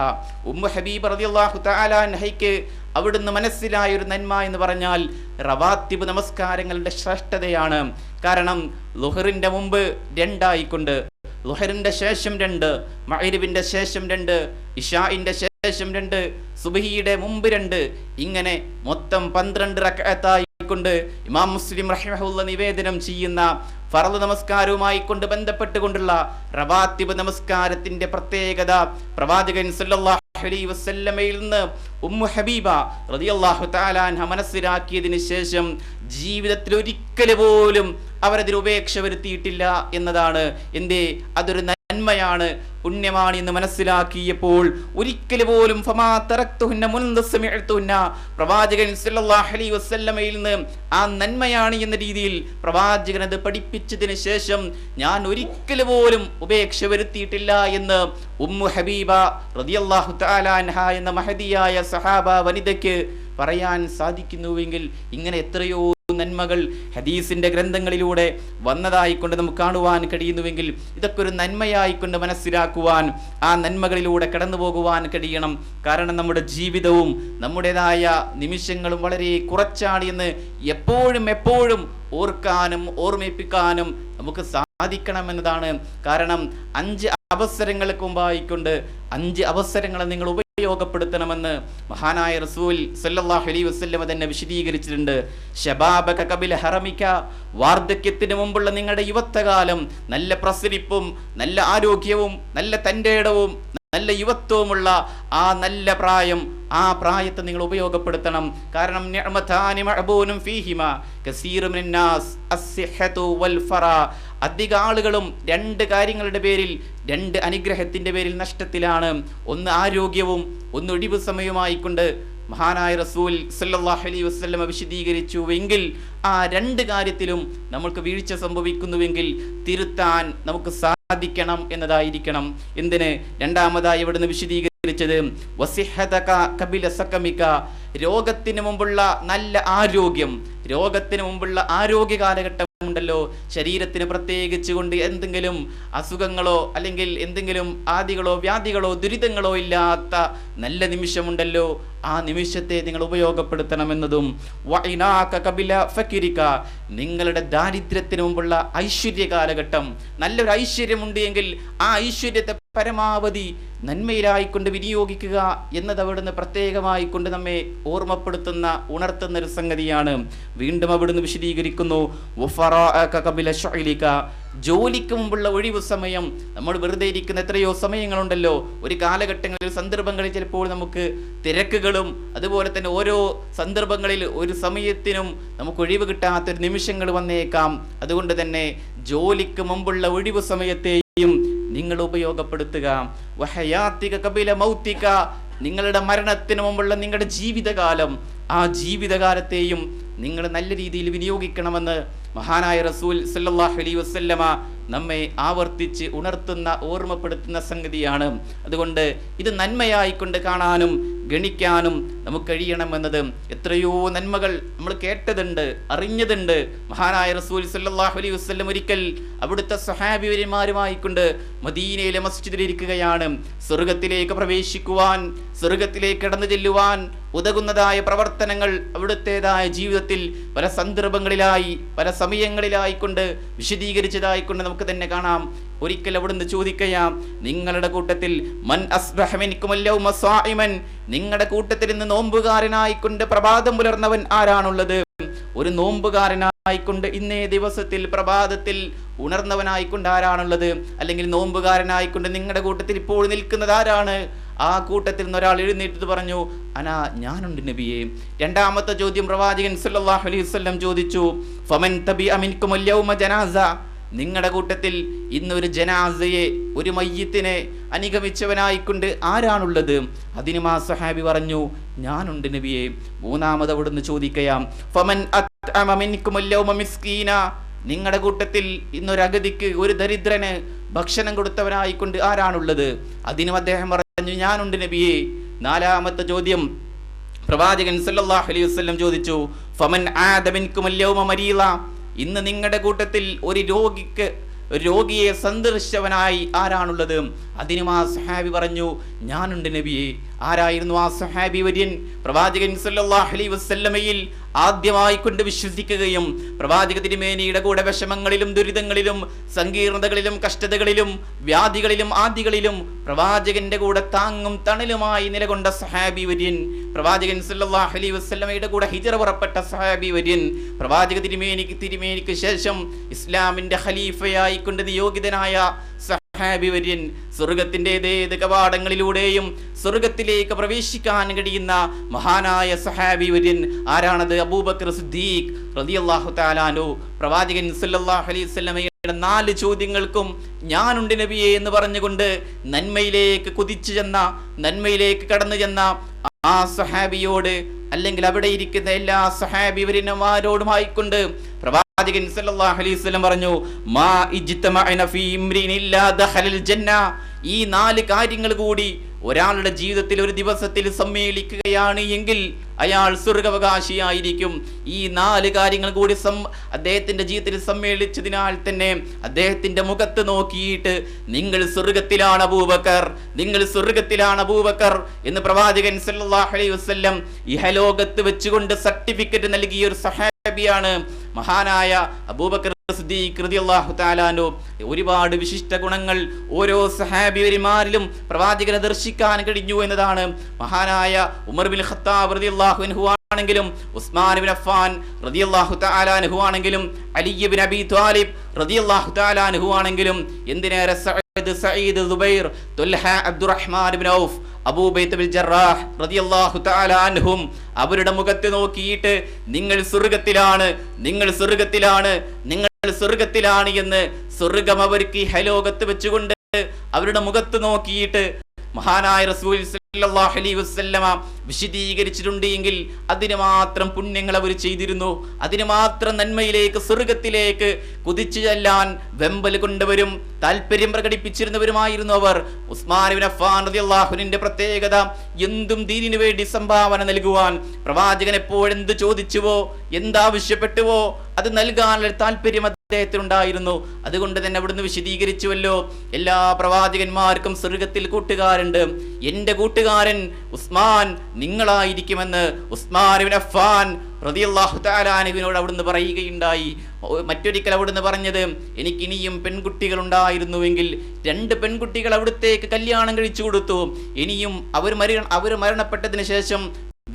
ഉമ്മു ഹബീബ റളിയല്ലാഹു തആല അൻഹയ്ക്ക് അവിടുന്ന് മനസ്സിലായ ഒരു നന്മ എന്ന് പറഞ്ഞാൽ റവാത്തിബ് നമസ്കാരങ്ങളുടെ ശ്രേഷ്ഠതയാണ്. കാരണം ളുഹറിന്റെ മുമ്പ് 2 ആയിക്കൊണ്ട്, ളുഹറിന്റെ ശേഷം 2, മഗ്രിബിന്റെ ശേഷം 2, ഇശാഇന്റെ ശേഷം 2, സുബ്ഹിയുടെ മുമ്പ് 2, ഇങ്ങനെ മൊത്തം 12 റക്അത്തായിക്കൊണ്ട് ഇമാം മുസ്ലിം റഹിമഹുല്ലാഹ് നിവേദനം ചെയ്യുന്ന ഫർള് നമസ്കാരവുമായി കൊണ്ട് ബന്ധപ്പെട്ടുകൊണ്ടുള്ള റവാത്തിബ് നമസ്കാരത്തിന്റെ പ്രത്യേകത പ്രവാചകൻ സല്ലല്ലാഹു അലൈഹി വസല്ലമയിൽ നിന്ന് ഉമ്മു ഹബീബ റളിയല്ലാഹു തആല അൻഹ മനസ്സിലാക്കിയതിനു ശേഷം ജീവിതത്തിൽ ഒരിക്കൽ പോലും അവരതിൽ ഉപേക്ഷ വരുത്തിയിട്ടില്ല എന്നതാണ്. എന്തേ? അതൊരു നന്മയാണ്, പുണ്യമാണ് എന്ന് മനസ്സിലാക്കിയപ്പോൾ ഒരിക്കൽ പോലും ഫമാ തറക്തുഹുന്ന മുൻദ സമിഅതുഹുന്ന പ്രവാചകൻ സല്ലല്ലാഹു അലൈഹി വസല്ലമയിൽ നിന്ന് ആ നന്മയാണ് എന്ന രീതിയിൽ പ്രവാചകൻ അത് പഠിപ്പിച്ചതിന് ശേഷം ഞാൻ ഒരിക്കൽ പോലും ഉപേക്ഷ വരുത്തിയിട്ടില്ല എന്ന് ഉമ്മു ഹബീബ റളിയല്ലാഹു തആല അൻഹ എന്ന മഹദിയായ സഹാബ വനിതയ്ക്ക് പറയാൻ സാധിക്കുന്നുവെങ്കിൽ ഇങ്ങനെ എത്രയോ നന്മകൾ ഹദീസിന്റെ ഗ്രന്ഥങ്ങളിലൂടെ വന്നതായിക്കൊണ്ട് നമുക്ക് കാണുവാൻ കഴിയുന്നുവെങ്കിൽ ഇതൊക്കെ ഒരു നന്മയായിക്കൊണ്ട് മനസ്സിലാക്കുവാൻ, ആ നന്മകളിലൂടെ കടന്നു പോകുവാൻ കഴിയണം. കാരണം നമ്മുടെ ജീവിതവും നമ്മുടേതായ നിമിഷങ്ങളും വളരെ കുറച്ചാണ് എന്ന് എപ്പോഴും ഓർക്കാനും ഓർമ്മിപ്പിക്കാനും നമുക്ക് സാധിക്കണമെന്നതാണ്. കാരണം 5 അവസരങ്ങൾക്ക് മുമ്പായിക്കൊണ്ട് 5 അവസരങ്ങളെ നിങ്ങൾ ഉപയോഗപ്പെടുത്തണമെന്ന് മഹാനായ റസൂൽ സല്ലല്ലാഹു അലൈഹി വസല്ലം തന്നെ വിശദീകരിച്ചിട്ടുണ്ട്. ശബാബക ഖബല ഹറമിക, വാർദ്ധക്യത്തിന് മുമ്പുള്ള നിങ്ങളുടെ യുവത്വകാലം നല്ല പ്രസരിപ്പും നല്ല ആരോഗ്യവും നല്ല തന്റേടവും നല്ല യുവത്വമുള്ള ആ നല്ല പ്രായം, ആ പ്രായത്തെ നിങ്ങൾ ഉപയോഗപ്പെടുത്തണം. കാരണം നിഅമതാനി മഅബൂനും ഫീഹിമാ കസീറു മിനന്നാസ് അസ്സിഹതു വൽ ഫറാ, അധിക ആളുകളും 2 കാര്യങ്ങളുടെ പേരിൽ, 2 അനുഗ്രഹത്തിന്റെ പേരിൽ നഷ്ടത്തിലാണ്. ഒന്ന് ആരോഗ്യവും ഒന്ന് ഒഴിവ് സമയവുമായിക്കൊണ്ട് മഹാനായ റസൂൽ സല്ലല്ലാഹു അലൈഹി വസല്ലം വിശദീകരിച്ചുവെങ്കിൽ ആ 2 കാര്യത്തിലും നമുക്ക് വീഴ്ച സംഭവിക്കുന്നുവെങ്കിൽ തിരുത്താൻ നമുക്ക് സാധിക്കണം എന്നതായിരിക്കണം. എന്തിന്? രണ്ടാമതായി ഇവിടുന്ന് വിശദീകരിച്ചത് വസിഹതക ഖബല സഖമിക, രോഗത്തിന് മുമ്പുള്ള നല്ല ആരോഗ്യം. രോഗത്തിന് മുമ്പുള്ള ആരോഗ്യ കാലഘട്ടം ഉണ്ടല്ലോ, ശരീരത്തിന് പ്രത്യേകിച്ച് കൊണ്ട് എന്തെങ്കിലും അസുഖങ്ങളോ അല്ലെങ്കിൽ എന്തെങ്കിലും ആദികളോ വ്യാധികളോ ദുരിതങ്ങളോ ഇല്ലാത്ത നല്ല നിമിഷമുണ്ടല്ലോ, ആ നിമിഷത്തെ നിങ്ങൾ ഉപയോഗപ്പെടുത്തണമെന്നതും നിങ്ങളുടെ ദാരിദ്ര്യത്തിന് മുമ്പുള്ള ഐശ്വര്യ കാലഘട്ടം, നല്ലൊരു ഐശ്വര്യമുണ്ട് എങ്കിൽ ആ ഐശ്വര്യത്തെ പരമാവധി നന്മയിലായിക്കൊണ്ട് വിനിയോഗിക്കുക എന്നത് അവിടുന്ന് പ്രത്യേകമായി കൊണ്ട് നമ്മെ ഓർമ്മപ്പെടുത്തുന്ന ഉണർത്തുന്ന ഒരു സംഗതിയാണ്. വീണ്ടും അവിടുന്ന് വിശദീകരിക്കുന്നു ജോലിക്ക് മുമ്പുള്ള ഒഴിവ് സമയം. നമ്മൾ വെറുതെ ഇരിക്കുന്ന എത്രയോ സമയങ്ങളുണ്ടല്ലോ, ഒരു കാലഘട്ടങ്ങളിൽ സന്ദർഭങ്ങളിൽ ചിലപ്പോൾ നമുക്ക് തിരക്കുകളും അതുപോലെ തന്നെ ഓരോ സന്ദർഭങ്ങളിൽ ഒരു സമയത്തിനും നമുക്ക് ഒഴിവ് കിട്ടാത്തൊരു നിമിഷങ്ങൾ വന്നേക്കാം. അതുകൊണ്ട് തന്നെ ജോലിക്ക് മുമ്പുള്ള ഒഴിവ് സമയത്തെയും നിങ്ങൾ ഉപയോഗപ്പെടുത്തുക. വഹയാത്തിക ഖബല മൗതിക, നിങ്ങളുടെ മരണത്തിന് മുമ്പുള്ള നിങ്ങളുടെ ജീവിതകാലം, ആ ജീവിതകാലത്തെയും നിങ്ങൾ നല്ല രീതിയിൽ വിനിയോഗിക്കണമെന്ന് മഹാനായ റസൂൽ സല്ലല്ലാഹു അലൈഹി വസല്ലമ നമ്മെ ആവർത്തിച്ച് ഉണർത്തുന്ന ഓർമ്മപ്പെടുത്തുന്ന സംഗതിയാണ്. അതുകൊണ്ട് ഇത് നന്മയായിക്കൊണ്ട് കാണാനും ഗണിക്കാനും നമുക്ക് കഴിയണമെന്നത്. എത്രയോ നന്മകൾ നമ്മൾ കേട്ടതുണ്ട്, അറിഞ്ഞതുണ്ട്. മഹാനായ റസൂൽ സല്ലല്ലാഹു അലൈഹി വസല്ലം ഒരിക്കൽ അവിടുത്തെ സ്വഹാബിമാരുമായിക്കൊണ്ട് മദീനയിലെ മസ്ജിദിലിരിക്കുകയാണ്. സ്വർഗത്തിലേക്ക് പ്രവേശിക്കുവാൻ, സ്വർഗത്തിലേക്ക് കടന്നു ചെല്ലുവാൻ ഉതകുന്നതായ പ്രവർത്തനങ്ങൾ അവിടുത്തേതായ ജീവിതത്തിൽ പല സന്ദർഭങ്ങളിലായി പല സമയങ്ങളിലായിക്കൊണ്ട് വിശദീകരിച്ചതായിക്കൊണ്ട് നമുക്ക് തന്നെ കാണാം. ഒരിക്കൽ അവിടുന്ന് ചോദിക്കയാം, നിങ്ങളുടെ കൂട്ടത്തിൽ മൻ അസ്ബഹ മിൻകുമുൽ യൗമ സായിമൻ, നിങ്ങളുടെ കൂട്ടത്തിൽ ഇന്ന് നോമ്പുകാരനായിക്കൊണ്ട് പ്രഭാതം പുലർന്നവൻ ആരാണുള്ളത്? ഒരു നോമ്പുകാരനായിക്കൊണ്ട് ഇന്നേ ദിവസത്തിൽ പ്രഭാതത്തിൽ ഉണർന്നവനായിക്കൊണ്ട് ആരാണുള്ളത്? അല്ലെങ്കിൽ നോമ്പുകാരനായിക്കൊണ്ട് നിങ്ങളുടെ കൂട്ടത്തിൽ ഇപ്പോൾ നിൽക്കുന്നത് ആരാണ്? ആ കൂട്ടത്തിൽ നിന്ന് ഒരാൾ എഴുന്നേറ്റ് പറഞ്ഞു, അനാ, ഞാനുണ്ട് നബിയെ. രണ്ടാമത്തെ ചോദ്യം പ്രവാചകൻ സല്ലല്ലാഹു അലൈഹി വസല്ലം ചോദിച്ചു, ഫമൻ തബിഅ മിൻകുമുൽ യൗമ ജനാസ, നിങ്ങളുടെ കൂട്ടത്തിൽ ഇന്നൊരു ജനാസയെ, ഒരു മയ്യിത്തിനെ അനുഗമിച്ചവനായിക്കൊണ്ട് ആരാണുള്ളത്? അതിനും ആ സഹാബി പറഞ്ഞു, ഞാനുണ്ട് നബിയെ. മൂന്നാമത് അവിടുന്ന് ചോദിക്കയാം, ഫമൻ അത്അമ മിൻകുമുൽ യൗമ മിസ്കീന, നിങ്ങളുടെ കൂട്ടത്തിൽ ഇന്നൊരഗതിക്ക്, ഒരു ദരിദ്രന് ഭക്ഷണം കൊടുത്തവനായിക്കൊണ്ട് ആരാണുള്ളത്? അതിനും അദ്ദേഹം പറഞ്ഞു, ഞാനുണ്ട് നബിയെ. നാലാമത്തെ ചോദ്യം പ്രവാചകൻ സല്ലല്ലാഹു അലൈഹി വസല്ലം ചോദിച്ചു, ഫമൻ ആദ മിൻകുമുൽ യൗമ മരീള, ഇന്ന് നിങ്ങളുടെ കൂട്ടത്തിൽ ഒരു രോഗിയെ സന്ദർശിച്ചവനായി ആരാണുള്ളത്? അതിനും ആ സഹാബി പറഞ്ഞു, ഞാനുണ്ട് നബിയെ. ആരായിരുന്നു ആ സഹാബി വര്യൻ? പ്രവാചകൻ സല്ലല്ലാഹു അലൈഹി വസല്ലമയിൽ ആദ്യമായി കൊണ്ട് വിശ്വസിക്കുകയും പ്രവാചക തിരുമേനിയുടെ കൂടെ വിഷമങ്ങളിലും ദുരിതങ്ങളിലും സങ്കീർണതകളിലും കഷ്ടതകളിലും വ്യാധികളിലും ആദികളിലും പ്രവാചകന്റെ കൂടെ താങ്ങും തണലുമായി നിലകൊണ്ട സഹാബി വര്യൻ, പ്രവാചകൻ സല്ലല്ലാഹു അലൈഹി വസല്ലമയുടെ കൂടെ ഹിജ്റ പുറപ്പെട്ട സഹാബി വര്യൻ, പ്രവാചക തിരുമേനിക്ക് ശേഷം ഇസ്ലാമിന്റെ ഖലീഫയായി കൊണ്ട് നിയോഗിതനായ സഹാബി വര്യൻ, സ്വർഗത്തിന്റെ ഏത് കവാടങ്ങളിലൂടെയും സ്വർഗത്തിലേക്ക് പ്രവേശിക്കാൻ കഴിയുന്ന മഹാനായ സഹാബി വര്യൻ ആരാണത്? അബൂബക്കർ സിദ്ദീഖ് റളിയല്ലാഹു തആല അൻഹു. പ്രവാചകൻ സല്ലല്ലാഹു അലൈഹി വസല്ലമയുടെ 4 ചോദ്യങ്ങൾക്കും ഞാനുണ്ട് നബിയെ എന്ന് പറഞ്ഞുകൊണ്ട് നന്മയിലേക്ക് കുതിച്ചു ചെന്ന, നന്മയിലേക്ക് കടന്നു ചെന്ന ആ സഹാബിയോട്, അല്ലെങ്കിൽ അവിടെ ഇരിക്കുന്ന എല്ലാ സഹാബി വര്യന്മാരോടുമായിക്കൊണ്ട് പ്രവാചകൻ സല്ലല്ലാഹു അലൈഹി വസല്ലം പറഞ്ഞു, മാ ഇജ്തമഅന ഫീ ഇംരിൻ ഇല്ലാ ദഖലൽ ജന്ന, ഈ 4 കാര്യങ്ങൾ കൂടി ഒരാളുടെ ജീവിതത്തിൽ ഒരു ദിവസത്തിൽ സമ്മേളിക്കുകയാണ് എങ്കിൽ അയാൾ സ്വർഗാവകാശിയായിരിക്കും. ഈ 4 കാര്യങ്ങൾ കൂടി അദ്ദേഹത്തിന്റെ ജീവിതത്തിൽ സമ്മേളിച്ചതിനാൽ തന്നെ അദ്ദേഹത്തിന്റെ മുഖത്ത് നോക്കിയിട്ട് നിങ്ങൾ സ്വർഗത്തിലാണ് അബൂബക്കർ, നിങ്ങൾ സ്വർഗത്തിലാണ് അബൂബക്കർ എന്ന് പ്രവാചകൻ സല്ലല്ലാഹു അലൈഹി വസല്ലം ഇഹലോകത്ത് വെച്ചുകൊണ്ട് സർട്ടിഫിക്കറ്റ് നൽകിയ ഒരു സഹാബിയാണ് മഹാനായ അബൂബക്കർ സിദ്ദീഖ് റളിയല്ലാഹു തആല അൻഹു. ഒരുപാട് വിശിഷ്ട ഗുണങ്ങൾ ഓരോ സഹാബിമാരിലും പ്രവാചകനെ ദർശിക്കാൻ കഴിഞ്ഞു എന്നതാണ്. മഹാനായ ഉമർ ബിൻ ഖത്താബ് റളിയല്ലാഹു അൻഹു ആണെങ്കിലും, ഉസ്മാൻ ബിൻ അഫ്ഫാൻ റളിയല്ലാഹു തആല അൻഹു ആണെങ്കിലും, അലി ബിൻ അബി ത്വാലിബ് റളിയല്ലാഹു തആല അൻഹു ആണെങ്കിലും, എന്തിനേറെ സഈദ്, സുബൈർ, തുൽഹ, അബ്ദുറഹ്മാൻ ബിൻ ഔഫ്, അബൂ ബൈത്ത് ബിൻ ജറാഹ് റളിയല്ലാഹു തആല അൻഹും അവരുടെ മുഖത്ത് നോക്കിയിട്ട് നിങ്ങൾ സ്വർഗത്തിലാണ്, നിങ്ങൾ സ്വർഗത്തിലാണ്, നിങ്ങൾ സ്വർഗത്തിലാണ് എന്ന് സ്വർഗം അവർക്ക് ഈ ഹലോകത്ത് വെച്ചുകൊണ്ട് അവരുടെ മുഖത്ത് നോക്കിയിട്ട് മഹാനായ റസൂൽ സല്ലല്ലാഹു അലൈഹി വസല്ലമ വിശദീകരിച്ചിട്ടുണ്ട് എങ്കിൽ അതിന് മാത്രം പുണ്യങ്ങൾ അവർ ചെയ്തിരുന്നു. അതിന് മാത്രം നന്മയിലേക്ക്, സ്വർഗത്തിലേക്ക് കുതിച്ചു ചെല്ലാൻ വെമ്പൽ കൊണ്ടവരും താല്പര്യം പ്രകടിപ്പിച്ചിരുന്നവരുമായിരുന്നു അവർ. ഉസ്മാൻ ഇബ്നു അഫ്ഫാൻ റളിയല്ലാഹു അൻഹുവിന്റെ പ്രത്യേകത, എന്തും ദീനിനു വേണ്ടി സംഭാവന നൽകുവാൻ, പ്രവാചകൻ എപ്പോഴെന്ത് ചോദിച്ചുവോ, എന്താവശ്യപ്പെട്ടുവോ അത് നൽകാനുള്ള താല്പര്യം അദ്ദേഹത്തിനുണ്ടായിരുന്നു. അതുകൊണ്ട് തന്നെ അവിടുന്ന് വിശദീകരിച്ചുവല്ലോ, എല്ലാ പ്രവാചകന്മാർക്കും സ്വർഗത്തിൽ കൂട്ടുകാരുണ്ട്. എന്റെ കൂട്ടുകാരൻ ഉസ്മാൻ നിങ്ങളായിരിക്കുമെന്ന് ഉസ്മാൻ ഇബ്നു അഫ്ഫാൻ റളിയല്ലാഹു തആല അൻഹുവിനോട് അവിടുന്ന് പറയുകയുണ്ടായി. മറ്റൊരിക്കൽ അവിടുന്ന് പറഞ്ഞത്, എനിക്കിനിയും പെൺകുട്ടികൾ ഉണ്ടായിരുന്നുവെങ്കിൽ 2 പെൺകുട്ടികൾ അവിടുത്തേക്ക് കല്യാണം കഴിച്ചു കൊടുത്തു. ഇനിയും അവർ മരണപ്പെട്ടതിന് ശേഷം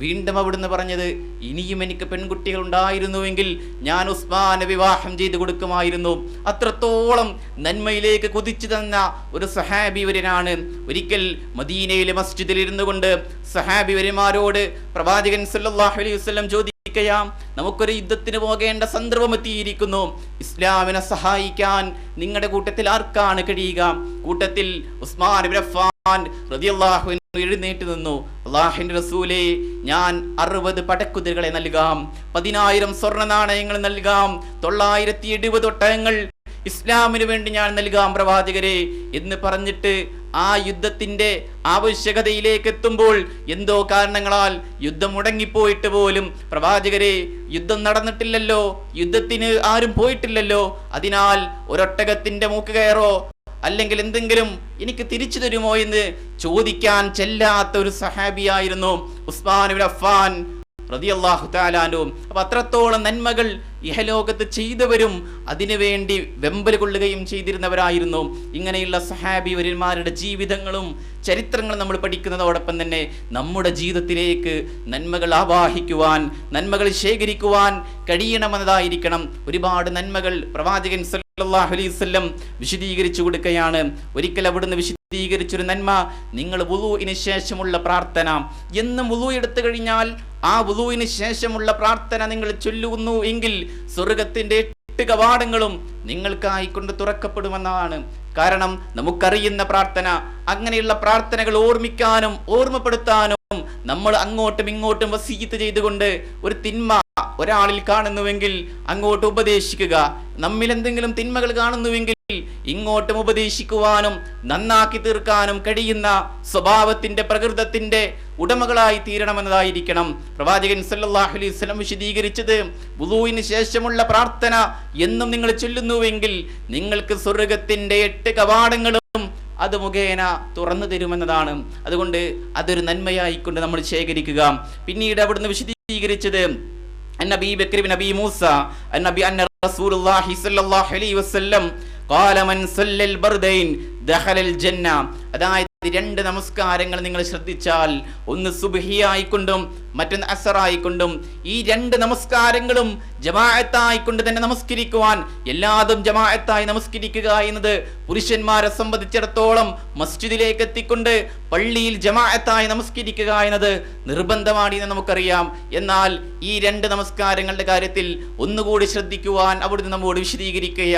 വീണ്ടും അവിടുന്ന് പറഞ്ഞത്, ഇനിയും എനിക്ക് പെൺകുട്ടികൾ ഉണ്ടായിരുന്നുവെങ്കിൽ ഞാൻ ഉസ്മാനെ വിവാഹം ചെയ്തു കൊടുക്കുമായിരുന്നു. അത്രത്തോളം നന്മയിലേക്ക് കുതിച്ചു തന്ന ഒരു സഹാബി വര്യനാണ്. ഒരിക്കൽ മദീനയിലെ മസ്ജിദിൽ ഇരുന്നു കൊണ്ട് സഹാബി വര്യന്മാരോട് പ്രവാചകൻ സല്ലല്ലാഹു അലൈഹി വസല്ലം ചോദിക്കുകയാം, നമുക്കൊരു യുദ്ധത്തിന് പോകേണ്ട സന്ദർഭം എത്തിയിരിക്കുന്നു. ഇസ്ലാമിനെ സഹായിക്കാൻ നിങ്ങളുടെ കൂട്ടത്തിൽ ആർക്കാണ് കഴിയുക? കൂട്ടത്തിൽ ഉസ്മാൻ ഇബ്നു അഫ്ഫാൻ റളിയല്ലാഹു അൻഹു എഴുന്നേറ്റ് നിന്നു. അല്ലാഹുവിന്റെ റസൂലേ, ഞാൻ 60 പടക്കുതിരകളെ നൽകാം, 10,000 സ്വർണ്ണ നാണയങ്ങൾ നൽകാം, 970 ഒട്ടകങ്ങൾ ഇസ്ലാമിന് വേണ്ടി ഞാൻ നൽകാം പ്രവാചകരെ എന്ന് പറഞ്ഞിട്ട് ആ യുദ്ധത്തിന്റെ ആവശ്യകതയിലേക്ക് എത്തുമ്പോൾ എന്തോ കാരണങ്ങളാൽ യുദ്ധം മുടങ്ങിപ്പോയിട്ട് പോലും പ്രവാചകരെ, യുദ്ധം നടന്നിട്ടില്ലല്ലോ, യുദ്ധത്തിന് ആരും പോയിട്ടില്ലല്ലോ, അതിനാൽ ഒരൊട്ടകത്തിന്റെ മൂക്ക് കയറോ അല്ലെങ്കിൽ എന്തെങ്കിലും എനിക്ക് തിരിച്ചു തരുമോ എന്ന് ചോദിക്കാൻ ചെല്ലാത്ത ഒരു സഹാബിയായിരുന്നു ഉസ്മാൻ ഇബ്നു അഫ്ഫാൻ റളിയല്ലാഹു തആല അൻഹു. അപ്പോൾ അത്രത്തോളം നന്മകൾ ഇഹലോകത്ത് ചെയ്തവരും അതിനുവേണ്ടി വെമ്പൽ കൊള്ളുകയും ചെയ്തിരുന്നവരായിരുന്നു. ഇങ്ങനെയുള്ള സഹാബിവര്യന്മാരുടെ ജീവിതങ്ങളും ചരിത്രങ്ങളും നമ്മൾ പഠിക്കുന്നതോടൊപ്പം തന്നെ നമ്മുടെ ജീവിതത്തിലേക്ക് നന്മകൾ ആവാഹിക്കുവാൻ, നന്മകൾ ശേഖരിക്കുവാൻ കഴിയണമെന്നതായിരിക്കണം. ഒരുപാട് നന്മകൾ പ്രവാചകൻ സല്ലല്ലാഹു അലൈഹി വസല്ലം വിശദീകരിച്ചു കൊടുക്കുകയാണ്. ഒരിക്കൽ അവിടുന്ന് വിശദീകരിച്ചൊരു നന്മ, നിങ്ങൾ വുളൂഇന് ശേഷമുള്ള പ്രാർത്ഥന, എന്നും വുളൂ എടുത്തു കഴിഞ്ഞാൽ ആ വുളൂഇന് ശേഷമുള്ള പ്രാർത്ഥന നിങ്ങൾ ചൊല്ലുന്നു എങ്കിൽ സ്വർഗത്തിന്റെ 8 കവാടങ്ങളും നിങ്ങൾക്കായിക്കൊണ്ട് തുറക്കപ്പെടുമെന്നാണ്. കാരണം നമുക്കറിയുന്ന പ്രാർത്ഥന, അങ്ങനെയുള്ള പ്രാർത്ഥനകൾ ഓർമ്മിക്കാനും ഓർമ്മപ്പെടുത്താനും നമ്മൾ അങ്ങോട്ടും ഇങ്ങോട്ടും വസീയത്ത് ചെയ്തുകൊണ്ട് ഒരു തിന്മ ഒരാളിൽ കാണുന്നുവെങ്കിൽ അങ്ങോട്ട് ഉപദേശിക്കുക, നമ്മിൽ എന്തെങ്കിലും തിന്മകൾ കാണുന്നുവെങ്കിൽ ഇങ്ങോട്ടും ഉപദേശിക്കുവാനും നന്നാക്കി തീർക്കാനും കഴിയുന്ന സ്വഭാവത്തിന്റെ പ്രകൃതത്തിന്റെ ഉടമകളായി തീരണമെന്നതായിരിക്കണം. പ്രവാചകൻ സല്ലല്ലാഹു അലൈഹി വസല്ലം വിശദീകരിച്ചത്, വുളൂഇന് ശേഷമുള്ള പ്രാർത്ഥന എന്നും നിങ്ങൾ ചൊല്ലുന്നുവെങ്കിൽ നിങ്ങൾക്ക് സ്വർഗത്തിന്റെ 8 കവാടങ്ങളും അത് മുഖേന തുറന്നു തരുമെന്നതാണ്. അതുകൊണ്ട് അതൊരു നന്മയായിക്കൊണ്ട് നമ്മൾ ശേഖരിക്കുക. പിന്നീട് അവിടുന്ന് വിശദീകരിച്ചത്, അന്നബി ബക്കർ ബിൻ അബി മൂസ അന്നബി അന്ന റസൂലുള്ളാഹി സ്വല്ലല്ലാഹു അലൈഹി വസല്ലം ഖാല മൻ സല്ലൽ ബർദൈൻ ദഖലൽ ജന്ന. അതായത് 2 നമസ്കാരങ്ങൾ നിങ്ങൾ ശ്രദ്ധിച്ചാൽ, ഒന്ന് സുബ്ഹിയായിക്കൊണ്ടും മറ്റൊന്ന് അസറായിക്കൊണ്ടും, ഈ 2 നമസ്കാരങ്ങളും ജമാഅത്തായിക്കൊണ്ട് തന്നെ നമസ്കരിക്കുവാൻ, എല്ലാതും ജമാഅത്തായി നമസ്കരിക്കുക എന്നത് പുരുഷന്മാരെ സംബന്ധിച്ചിടത്തോളം മസ്ജിദിലേക്ക് എത്തിക്കൊണ്ട് പള്ളിയിൽ ജമാഅത്തായി നമസ്കരിക്കുക എന്നത് നിർബന്ധമാണ് എന്ന് നമുക്കറിയാം. എന്നാൽ ഈ 2 നമസ്കാരങ്ങളുടെ കാര്യത്തിൽ ഒന്നുകൂടി ശ്രദ്ധിക്കുവാൻ അവിടുന്ന് നമ്മോട് വിശദീകരിക്കുക.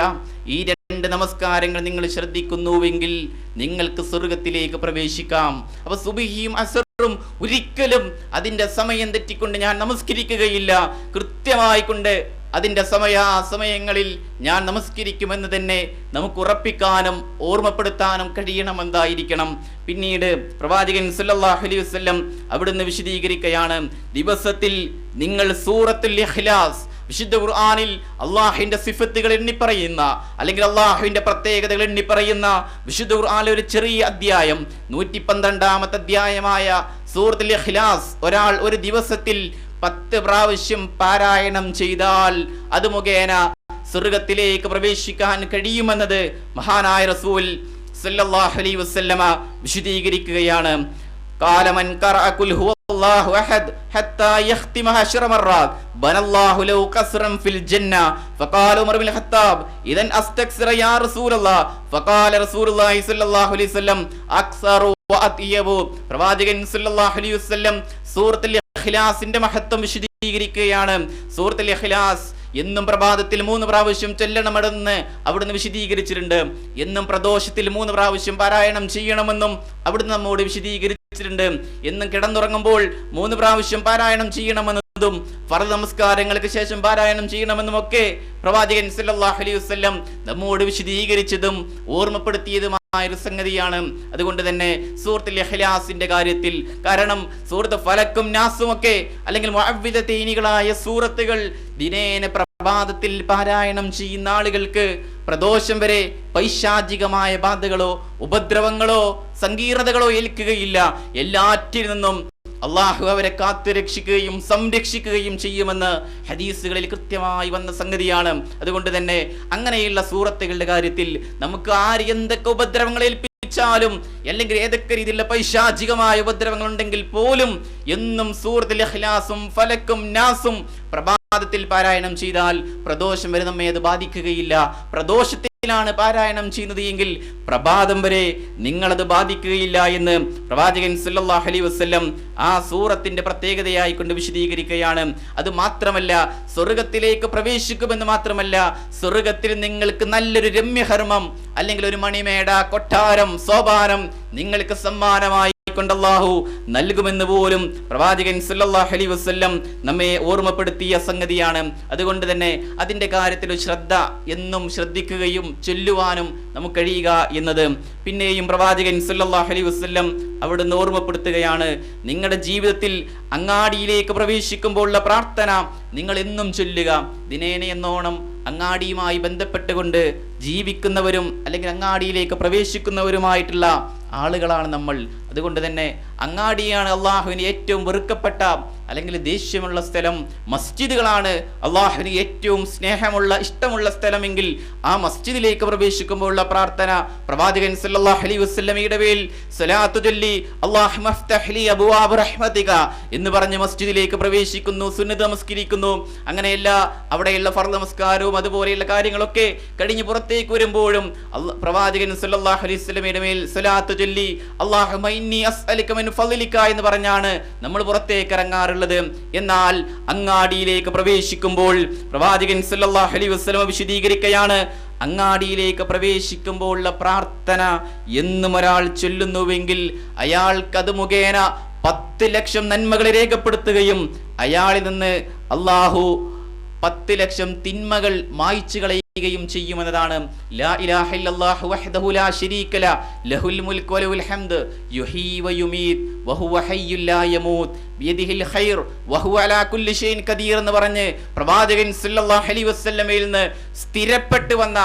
ഈ 2 നമസ്കാരങ്ങൾ നിങ്ങൾ ശ്രദ്ധിക്കുന്നുവെങ്കിൽ നിങ്ങൾക്ക് സ്വർഗത്തിലേക്ക് പ്രവേശിക്കാം. അപ്പൊ സുബ്ഹിയും അസറും ഒരിക്കലും അതിന്റെ സമയം തെറ്റിക്കൊണ്ട് ഞാൻ നമസ്കരിക്കുകയില്ല, കൃത്യമായി കൊണ്ട് അതിന്റെ സമയങ്ങളിൽ ഞാൻ നമസ്കരിക്കുമെന്ന് തന്നെ നമുക്ക് ഉറപ്പിക്കാനും ഓർമ്മപ്പെടുത്താനും കഴിയണമെന്നായിരിക്കണം. പിന്നീട് പ്രവാചകൻ സല്ലല്ലാഹു അലൈഹി വസല്ലം അവിടുന്ന് വിശദീകരിക്കുകയാണ്, ദിവസത്തിൽ നിങ്ങൾ സൂറത്തുൽ ഇഖ്ലാസ്, വിശുദ്ധ ഖുർആനിൽ അള്ളാഹുവിന്റെ സിഫത്തുകൾ എണ്ണി പറയുന്ന അല്ലെങ്കിൽ അള്ളാഹുവിന്റെ പ്രത്യേകതകൾ എണ്ണി പറയുന്ന വിശുദ്ധ ഖുർആനിലെ ഒരു ചെറിയ അധ്യായം, 112-ാമത്തെ അധ്യായമായ സൂറത്തുൽ ഇഖ്ലാസ് ഒരാൾ ഒരു ദിവസത്തിൽ 10 പ്രാവശ്യം പാരായണം ചെയ്താൽ അത് മുഖേന സ്വർഗത്തിലേക്ക് പ്രവേശിക്കാൻ കഴിയുമെന്നത് മഹാനായ റസൂൽ സല്ലല്ലാഹു അലൈഹി വസല്ലമ വിശദീകരിക്കുകയാണ്. قال من قرأ قل هو الله أحد حتى يختمها 10 مرات بنى الله له قصرا في الجنة. فقال عمر بن الخطاب إذن أستكثر يا رسول الله. فقال رسول الله صلى الله عليه وسلم أكثر وأطيب. പ്രവാചകൻ സല്ലല്ലാഹു അലൈഹി വസല്ലം സൂറത്തുൽ ഇഖ്ലാസിന്റെ മഹത്വം വിശദീകരിക്കുകയാണ്. സൂറത്തുൽ ഇഖ്ലാസ് എന്നും പ്രഭാതത്തിൽ 3 പ്രാവശ്യം ചൊല്ലണമെന്ന് അവിടുന്ന് വിശദീകരിച്ചിട്ടുണ്ട്. എന്നും പ്രദോഷത്തിൽ 3 പ്രാവശ്യം പാരായണം ചെയ്യണമെന്നും അവിടുന്ന് നമ്മോട് വിശദീകരിച്ചിട്ടുണ്ട്. എന്നും കിടന്നുറങ്ങുമ്പോൾ 3 പ്രാവശ്യം പാരായണം ചെയ്യണമെന്നതും ഫർദ് നമസ്കാരങ്ങൾക്ക് ശേഷം പാരായണം ചെയ്യണമെന്നും ഒക്കെ പ്രവാചകൻ സല്ലല്ലാഹു അലൈഹി വസല്ലം നമ്മോട് വിശദീകരിച്ചതും ഓർമ്മപ്പെടുത്തിയതുമായ ഒരു സംഗതിയാണ്. അതുകൊണ്ട് തന്നെ സൂറത്തുൽ ഇഖ്ലാസിന്റെ കാര്യത്തിൽ, കാരണം സൂറത്ത് ഫലക്കും നാസും ഒക്കെ അല്ലെങ്കിൽ മുഅവ്വിദതൈനികളായ സൂറത്തുകൾ ദിനേന പ്രഭാതത്തിൽ പാരായണം ചെയ്യുന്ന ആളുകൾക്ക് പ്രദോഷം വരെ പൈശാചികമായ ബാധകളോ ഉപദ്രവങ്ങളോ സങ്കീർണതകളോ ഏൽക്കുകയില്ല. എല്ലാറ്റിൽ നിന്നും അള്ളാഹു അവരെ കാത്തു രക്ഷിക്കുകയും സംരക്ഷിക്കുകയും ചെയ്യുമെന്ന് ഹദീസുകളിൽ കൃത്യമായി വന്ന സംഗതിയാണ്. അതുകൊണ്ട് തന്നെ അങ്ങനെയുള്ള സൂറത്തുകളുടെ കാര്യത്തിൽ നമുക്ക് ആര് എന്തൊക്കെ ഉപദ്രവങ്ങൾ ഏൽപ്പിച്ചാലും അല്ലെങ്കിൽ ഏതൊക്കെ രീതിയിലുള്ള പൈശാചികമായ ഉപദ്രവങ്ങൾ ഉണ്ടെങ്കിൽ പോലും എന്നും സൂറത്തുൽ ഇഖ്ലാസും ഫലക്കും നാസും പ്രഭാതത്തിൽ പാരായണം ചെയ്താൽ പ്രദോഷം വരെ നമ്മെ അത് ബാധിക്കുകയില്ല. പ്രദോഷത്തിലാണ് പാരായണം ചെയ്യുന്നത് എങ്കിൽ പ്രഭാതം വരെ നിങ്ങളത് ബാധിക്കുകയില്ല എന്ന് പ്രവാചകൻ സല്ലല്ലാഹു അലൈഹി വസല്ലം ആ സൂറത്തിന്റെ പ്രത്യേകതയായി കൊണ്ട് വിശദീകരിക്കുകയാണ്. അത് മാത്രമല്ല, സ്വർഗത്തിലേക്ക് പ്രവേശിക്കുമെന്ന് മാത്രമല്ല, സ്വർഗത്തിൽ നിങ്ങൾക്ക് നല്ലൊരു രമ്യഹർമ്മം അല്ലെങ്കിൽ ഒരു മണിമേട, കൊട്ടാരം, സോപാനം നിങ്ങൾക്ക് സമ്മാനമായി കൊണ്ട് അല്ലാഹു നൽകുമെന്ന് പോലും പ്രവാചകൻ സല്ലല്ലാഹു അലൈഹി വസല്ലം നമ്മെ ഓർമ്മപ്പെടുത്തിയ സംഗതിയാണ്. അതുകൊണ്ട് തന്നെ അതിന്റെ കാര്യത്തിൽ ശ്രദ്ധ എന്നും ശ്രദ്ധിക്കുകയും ചൊല്ലുവാനും നമുക്ക് കഴിയുക എന്നത്. പിന്നെയും പ്രവാചകൻ സല്ലല്ലാഹു അലൈഹി വസല്ലം അവിടുന്ന് ഓർമ്മപ്പെടുത്തുകയാണ്, നിങ്ങളുടെ ജീവിതത്തിൽ അങ്ങാടിയിലേക്ക് പ്രവേശിക്കുമ്പോഴുള്ള പ്രാർത്ഥന നിങ്ങൾ എന്നും ചൊല്ലുക. ദിനേന എന്നോണം അങ്ങാടിയുമായി ബന്ധപ്പെട്ടുകൊണ്ട് ജീവിക്കുന്നവരും അല്ലെങ്കിൽ അങ്ങാടിയിലേക്ക് പ്രവേശിക്കുന്നവരുമായിട്ടുള്ള ആളുകളാണ് നമ്മൾ. അതുകൊണ്ട് തന്നെ അങ്ങാടിയാണ് അള്ളാഹുവിന് ഏറ്റവും വെറുക്കപ്പെട്ട അല്ലെങ്കിൽ ദേഷ്യമുള്ള സ്ഥലം. മസ്ജിദുകളാണ് അള്ളാഹുവിന് ഏറ്റവും സ്നേഹമുള്ള, ഇഷ്ടമുള്ള സ്ഥലമെങ്കിൽ ആ മസ്ജിദിലേക്ക് പ്രവേശിക്കുമ്പോഴുള്ള പ്രാർത്ഥന പ്രവാചകൻ സല്ലല്ലാഹു അലൈഹി വസല്ലമയുടെ മേൽ സ്വലാത്തു ചൊല്ലി അല്ലാഹുമ്മ അഫ്തഹ് ലി അബ്വാബ റഹ്മതിക എന്ന് പറഞ്ഞ് മസ്ജിദിലേക്ക് പ്രവേശിക്കുന്നു, സുന്നത്ത് നമസ്കരിക്കുന്നു. അങ്ങനെയല്ല, അവിടെയുള്ള ഫർദ് നമസ്കാരവും അതുപോലെയുള്ള കാര്യങ്ങളൊക്കെ കഴിഞ്ഞ് പുറത്തേക്ക് വരുമ്പോഴും പ്രവാചകൻ സല്ലല്ലാഹു അലൈഹി വസല്ലമയുടെ മേൽ സ്വലാത്ത് ചൊല്ലി അല്ലാഹുമ്മ ഇന്നി അസ്അലുക മിൻ ഫളിക എന്ന് പറഞ്ഞാണ് നമ്മൾ പുറത്തേക്ക് ഇറങ്ങാറുള്ളത്. എന്നാൽ അങ്ങാടിയിലേക്ക് പ്രവേശിക്കുമ്പോൾ പ്രവാചകൻ സല്ലല്ലാഹു അലൈഹി വസല്ലം വിശദീകരിക്കുകയാണ്, അങ്ങാടിയിലേക്ക് പ്രവേശിക്കുമ്പോൾ ഉള്ള പ്രാർത്ഥന എന്നും ഒരാൾ ചൊല്ലുന്നുവെങ്കിൽ അയാൾക്കത് മുഖേന 10 ലക്ഷം നന്മകളെ രേഖപ്പെടുത്തുകയും അയാളിൽ നിന്ന് അല്ലാഹു 10 ലക്ഷം തിന്മകൾ മായ്ച്ചു കളയുകയും ചെയ്യുമെന്നതാണ്. ലാ ഇലാഹ ഇല്ലല്ലാഹു വഹ്ദഹു ലാ ശരീക ലഹു ലഹുൽ മുൽക്കു വലഹുൽ ഹംദ് യുഹീ വയുമീത് വഹുവ ഹയ്യുൽ ലാ യമൂത് ബിയദിഹിൽ ഖൈർ വഹുവ അലാ കുല്ലി ഷൈഇൻ ഖദീർ എന്ന് പറഞ്ഞ് പ്രവാചകൻ സല്ലല്ലാഹു അലൈഹി വസല്ലമയിൽ നിന്ന് സ്ഥിരപ്പെട്ടു വന്ന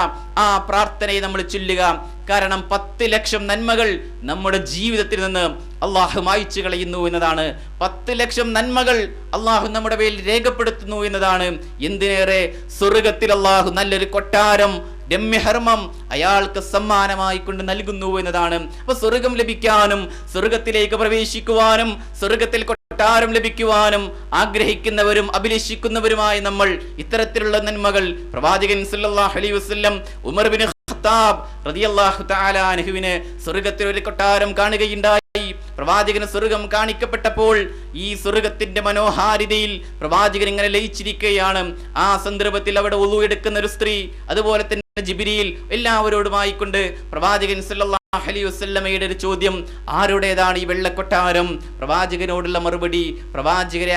ആ പ്രാർത്ഥനയെ നമ്മൾ ചൊല്ലുക. കാരണം 10 ലക്ഷം നന്മകൾ നമ്മുടെ ജീവിതത്തിൽ നിന്ന് അള്ളാഹു മായ്ച്ചു കളയുന്നു എന്നതാണ്. 10 ലക്ഷം നന്മകൾ അള്ളാഹു നമ്മുടെ പേരിൽ രേഖപ്പെടുത്തുന്നു എന്നതാണ്. എന്തിനേറെ, സ്വർഗത്തിൽ അള്ളാഹു നല്ലൊരു കൊട്ടാരം, രമ്യഹർമ്മം അയാൾക്ക് സമ്മാനമായി കൊണ്ട് നൽകുന്നു എന്നതാണ്. അപ്പൊ സ്വർഗം ലഭിക്കാനും സ്വർഗത്തിലേക്ക് പ്രവേശിക്കുവാനും സ്വർഗത്തിൽ കൊട്ടാരം ലഭിക്കുവാനും ആഗ്രഹിക്കുന്നവരും അഭിലഷിക്കുന്നവരുമായി നമ്മൾ ഇത്തരത്തിലുള്ള നന്മകൾ പ്രവാചകൻ സല്ലല്ലാഹു അലൈഹി വസല്ലം ഉമർ ബിൻ ഖത്താബ് റളിയല്ലാഹു തആല അൻഹുവിനെ സ്വർഗത്തിൽ ഒരു കൊട്ടാരം കാണുകയുണ്ടായി. പ്രവാചകന് സ്വർഗം കാണിക്കപ്പെട്ടപ്പോൾ ഈ സ്വർഗത്തിന്റെ മനോഹാരിതയിൽ പ്രവാചകൻ ഇങ്ങനെ ലയിച്ചിരിക്കുകയാണ്. ആ സന്ദർഭത്തിൽ അവിടെ വുളു എടുക്കുന്ന ഒരു സ്ത്രീ, അതുപോലെ തന്നെ ജിബ്രീൽ എല്ലാവരോടുമായി കൊണ്ട് പ്രവാചകൻ സല്ലല്ലാഹു അലൈഹി വസല്ലമയുടെ ഒരു ചോദ്യം, ആരുടേതാണ് ഈ വെള്ളക്കൊട്ടാരം? പ്രവാചകനോടുള്ള മറുപടി, പ്രവാചകരെ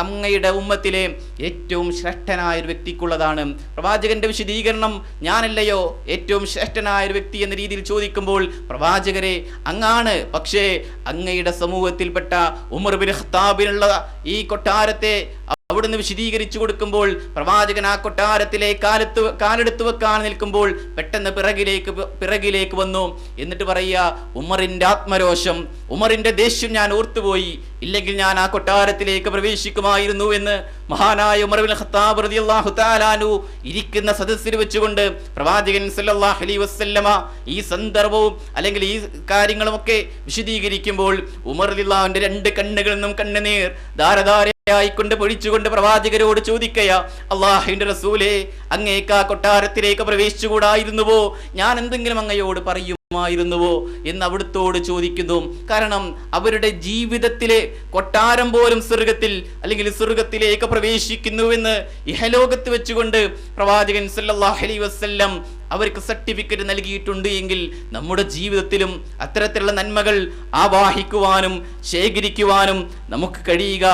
അങ്ങയുടെ ഉമ്മത്തിലെ ഏറ്റവും ശ്രേഷ്ഠനായ ഒരു വ്യക്തിക്കുള്ളതാണ്. പ്രവാചകന്റെ വിശദീകരണം, ഞാനല്ലയോ ഏറ്റവും ശ്രേഷ്ഠനായ ഒരു വ്യക്തി എന്ന രീതിയിൽ ചോദിക്കുമ്പോൾ പ്രവാചകരെ അങ്ങാണ്, പക്ഷേ അങ്ങയുടെ സമൂഹത്തിൽപ്പെട്ട ഉമർ ബിൻ ഖത്താബിനുള്ള ഈ കൊട്ടാരത്തെ അവിടുന്ന് വിശദീകരിച്ചു കൊടുക്കുമ്പോൾ പ്രവാചകൻ ആ കൊട്ടാരത്തിലെ കാലെടുത്ത് വെക്കാൻ നിൽക്കുമ്പോൾ പെട്ടെന്ന് പിറകിലേക്ക് വന്നു. എന്നിട്ട് പറയുക, ഉമറിന്റെ ആത്മരോഷം, ഉമറിന്റെ ദേഷ്യം ഞാൻ ഓർത്തുപോയി, ഇല്ലെങ്കിൽ ഞാൻ ആ കൊട്ടാരത്തിലേക്ക് പ്രവേശിക്കുമായിരുന്നു എന്ന് മഹാനായ ഉമർ ബിൻ ഖത്താബ് റളിയല്ലാഹു തആല അൻഹു ഇരിക്കുന്ന സദസ്സിൽ വെച്ചുകൊണ്ട് പ്രവാചകൻ സല്ലല്ലാഹു അലൈഹി വസല്ലമ ഈ സന്ദർഭവും അല്ലെങ്കിൽ ഈ കാര്യങ്ങളുമൊക്കെ വിശദീകരിക്കുമ്പോൾ ഉമർ റളിയല്ലാഹുവിന്റെ 2 കണ്ണുകളിൽ നിന്നും കണ്ണുനീർ ധാരധാരയായിക്കൊണ്ട് പൊഴിച്ചുകൊണ്ട് പ്രവാചകരോട് ചോദിക്കയാ, അല്ലാഹുവിന്റെ റസൂലേ, അങ്ങേക്ക് ആ കൊട്ടാരത്തിലേക്ക് പ്രവേശിച്ചുകൂടായിരുന്നുവോ? ഞാൻ എന്തെങ്കിലും അങ്ങയോട് പറയുമായിരുന്നുവോ എന്ന് അവിടുത്തോട് ചോദിക്കുന്നു. കാരണം അവരുടെ ജീവിതത്തിലെ കൊട്ടാരം പോലും സ്വർഗത്തിൽ അല്ലെങ്കിൽ സ്വർഗത്തിലേക്ക് പ്രവേശിക്കുന്നുവെന്ന് ഇഹലോകത്ത് വെച്ചുകൊണ്ട് പ്രവാചകൻ സല്ലല്ലാഹു അലൈഹി വസല്ലം അവർക്ക് സർട്ടിഫിക്കറ്റ് നൽകിയിട്ടുണ്ട് എങ്കിൽ നമ്മുടെ ജീവിതത്തിലും അത്തരത്തിലുള്ള നന്മകൾ ആവാഹിക്കുവാനും ശേഖരിക്കുവാനും നമുക്ക് കഴിയുക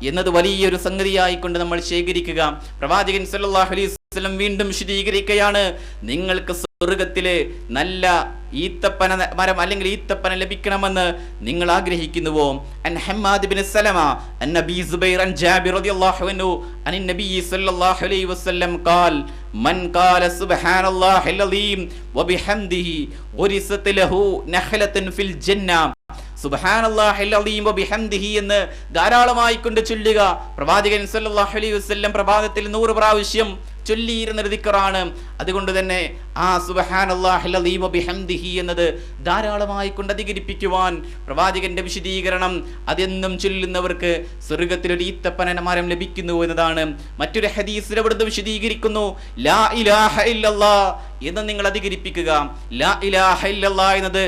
എന്നത് വലിയൊരു സംഗതിയായിക്കൊണ്ട് നമ്മൾ ശേഖരിക്കുക. പ്രവാചകൻ സല്ലല്ലാഹു അലൈഹി വസല്ലം വീണ്ടും വിശദീകരിക്കുകയാണ്, നിങ്ങൾക്ക് സ്വർഗത്തിലെ നല്ല ഈത്തപ്പന മരം അല്ലെങ്കിൽ ഈത്തപ്പന ലഭിക്കണമെന്ന് നിങ്ങൾ ആഗ്രഹിക്കുന്നുവോ? അൻ ഹമ്മാദ് ബിൻ സലമ അൻ നബി സുബൈർ അൻ ജാബിർ റളിയല്ലാഹു അൻഹു അൻ നബി സല്ലല്ലാഹു അലൈഹി വസല്ലം ഖാൽ മൻ ഖാല സുബ്ഹാനല്ലാഹിൽ അലീം വബിഹംദിഹി ഉരിസത് ലഹു നഖലത്തുൻ ഫിൽ ജന്ന. സുബ്ഹാനല്ലാഹിൽ അലീം വബിഹംദിഹി എന്ന് ധാരാളമായി കൊണ്ട് ചൊല്ലുക. പ്രവാചകൻ സല്ലല്ലാഹു അലൈഹി വസല്ലം പ്രഭാതത്തിൽ 100 പ്രാവശ്യം ചൊല്ലിയിരുന്നൊരു ദിക്റാണ്. അതുകൊണ്ട് തന്നെ ആ സുബ്ഹാനല്ലാഹിൽ അലീം വബിഹംദിഹി എന്നത് ധാരാളമായി കൊണ്ട് അധികരിപ്പിക്കുവാൻ പ്രവാചകന്റെ വിശദീകരണം അതെന്നും ചൊല്ലുന്നവർക്ക് സ്വർഗ്ഗത്തിലൊരു ഈത്തപ്പന മരം ലഭിക്കുന്നു എന്നതാണ്. മറ്റൊരു ഹദീസിൽ അവിടുന്ന് വിശദീകരിക്കുന്നു, ലാ ഇലാഹ ഇല്ലല്ലാഹ് എന്ന് നിങ്ങൾ അധികരിപ്പിക്കുക. ലാ ഇലാഹ ഇല്ലല്ലാഹ് എന്നത്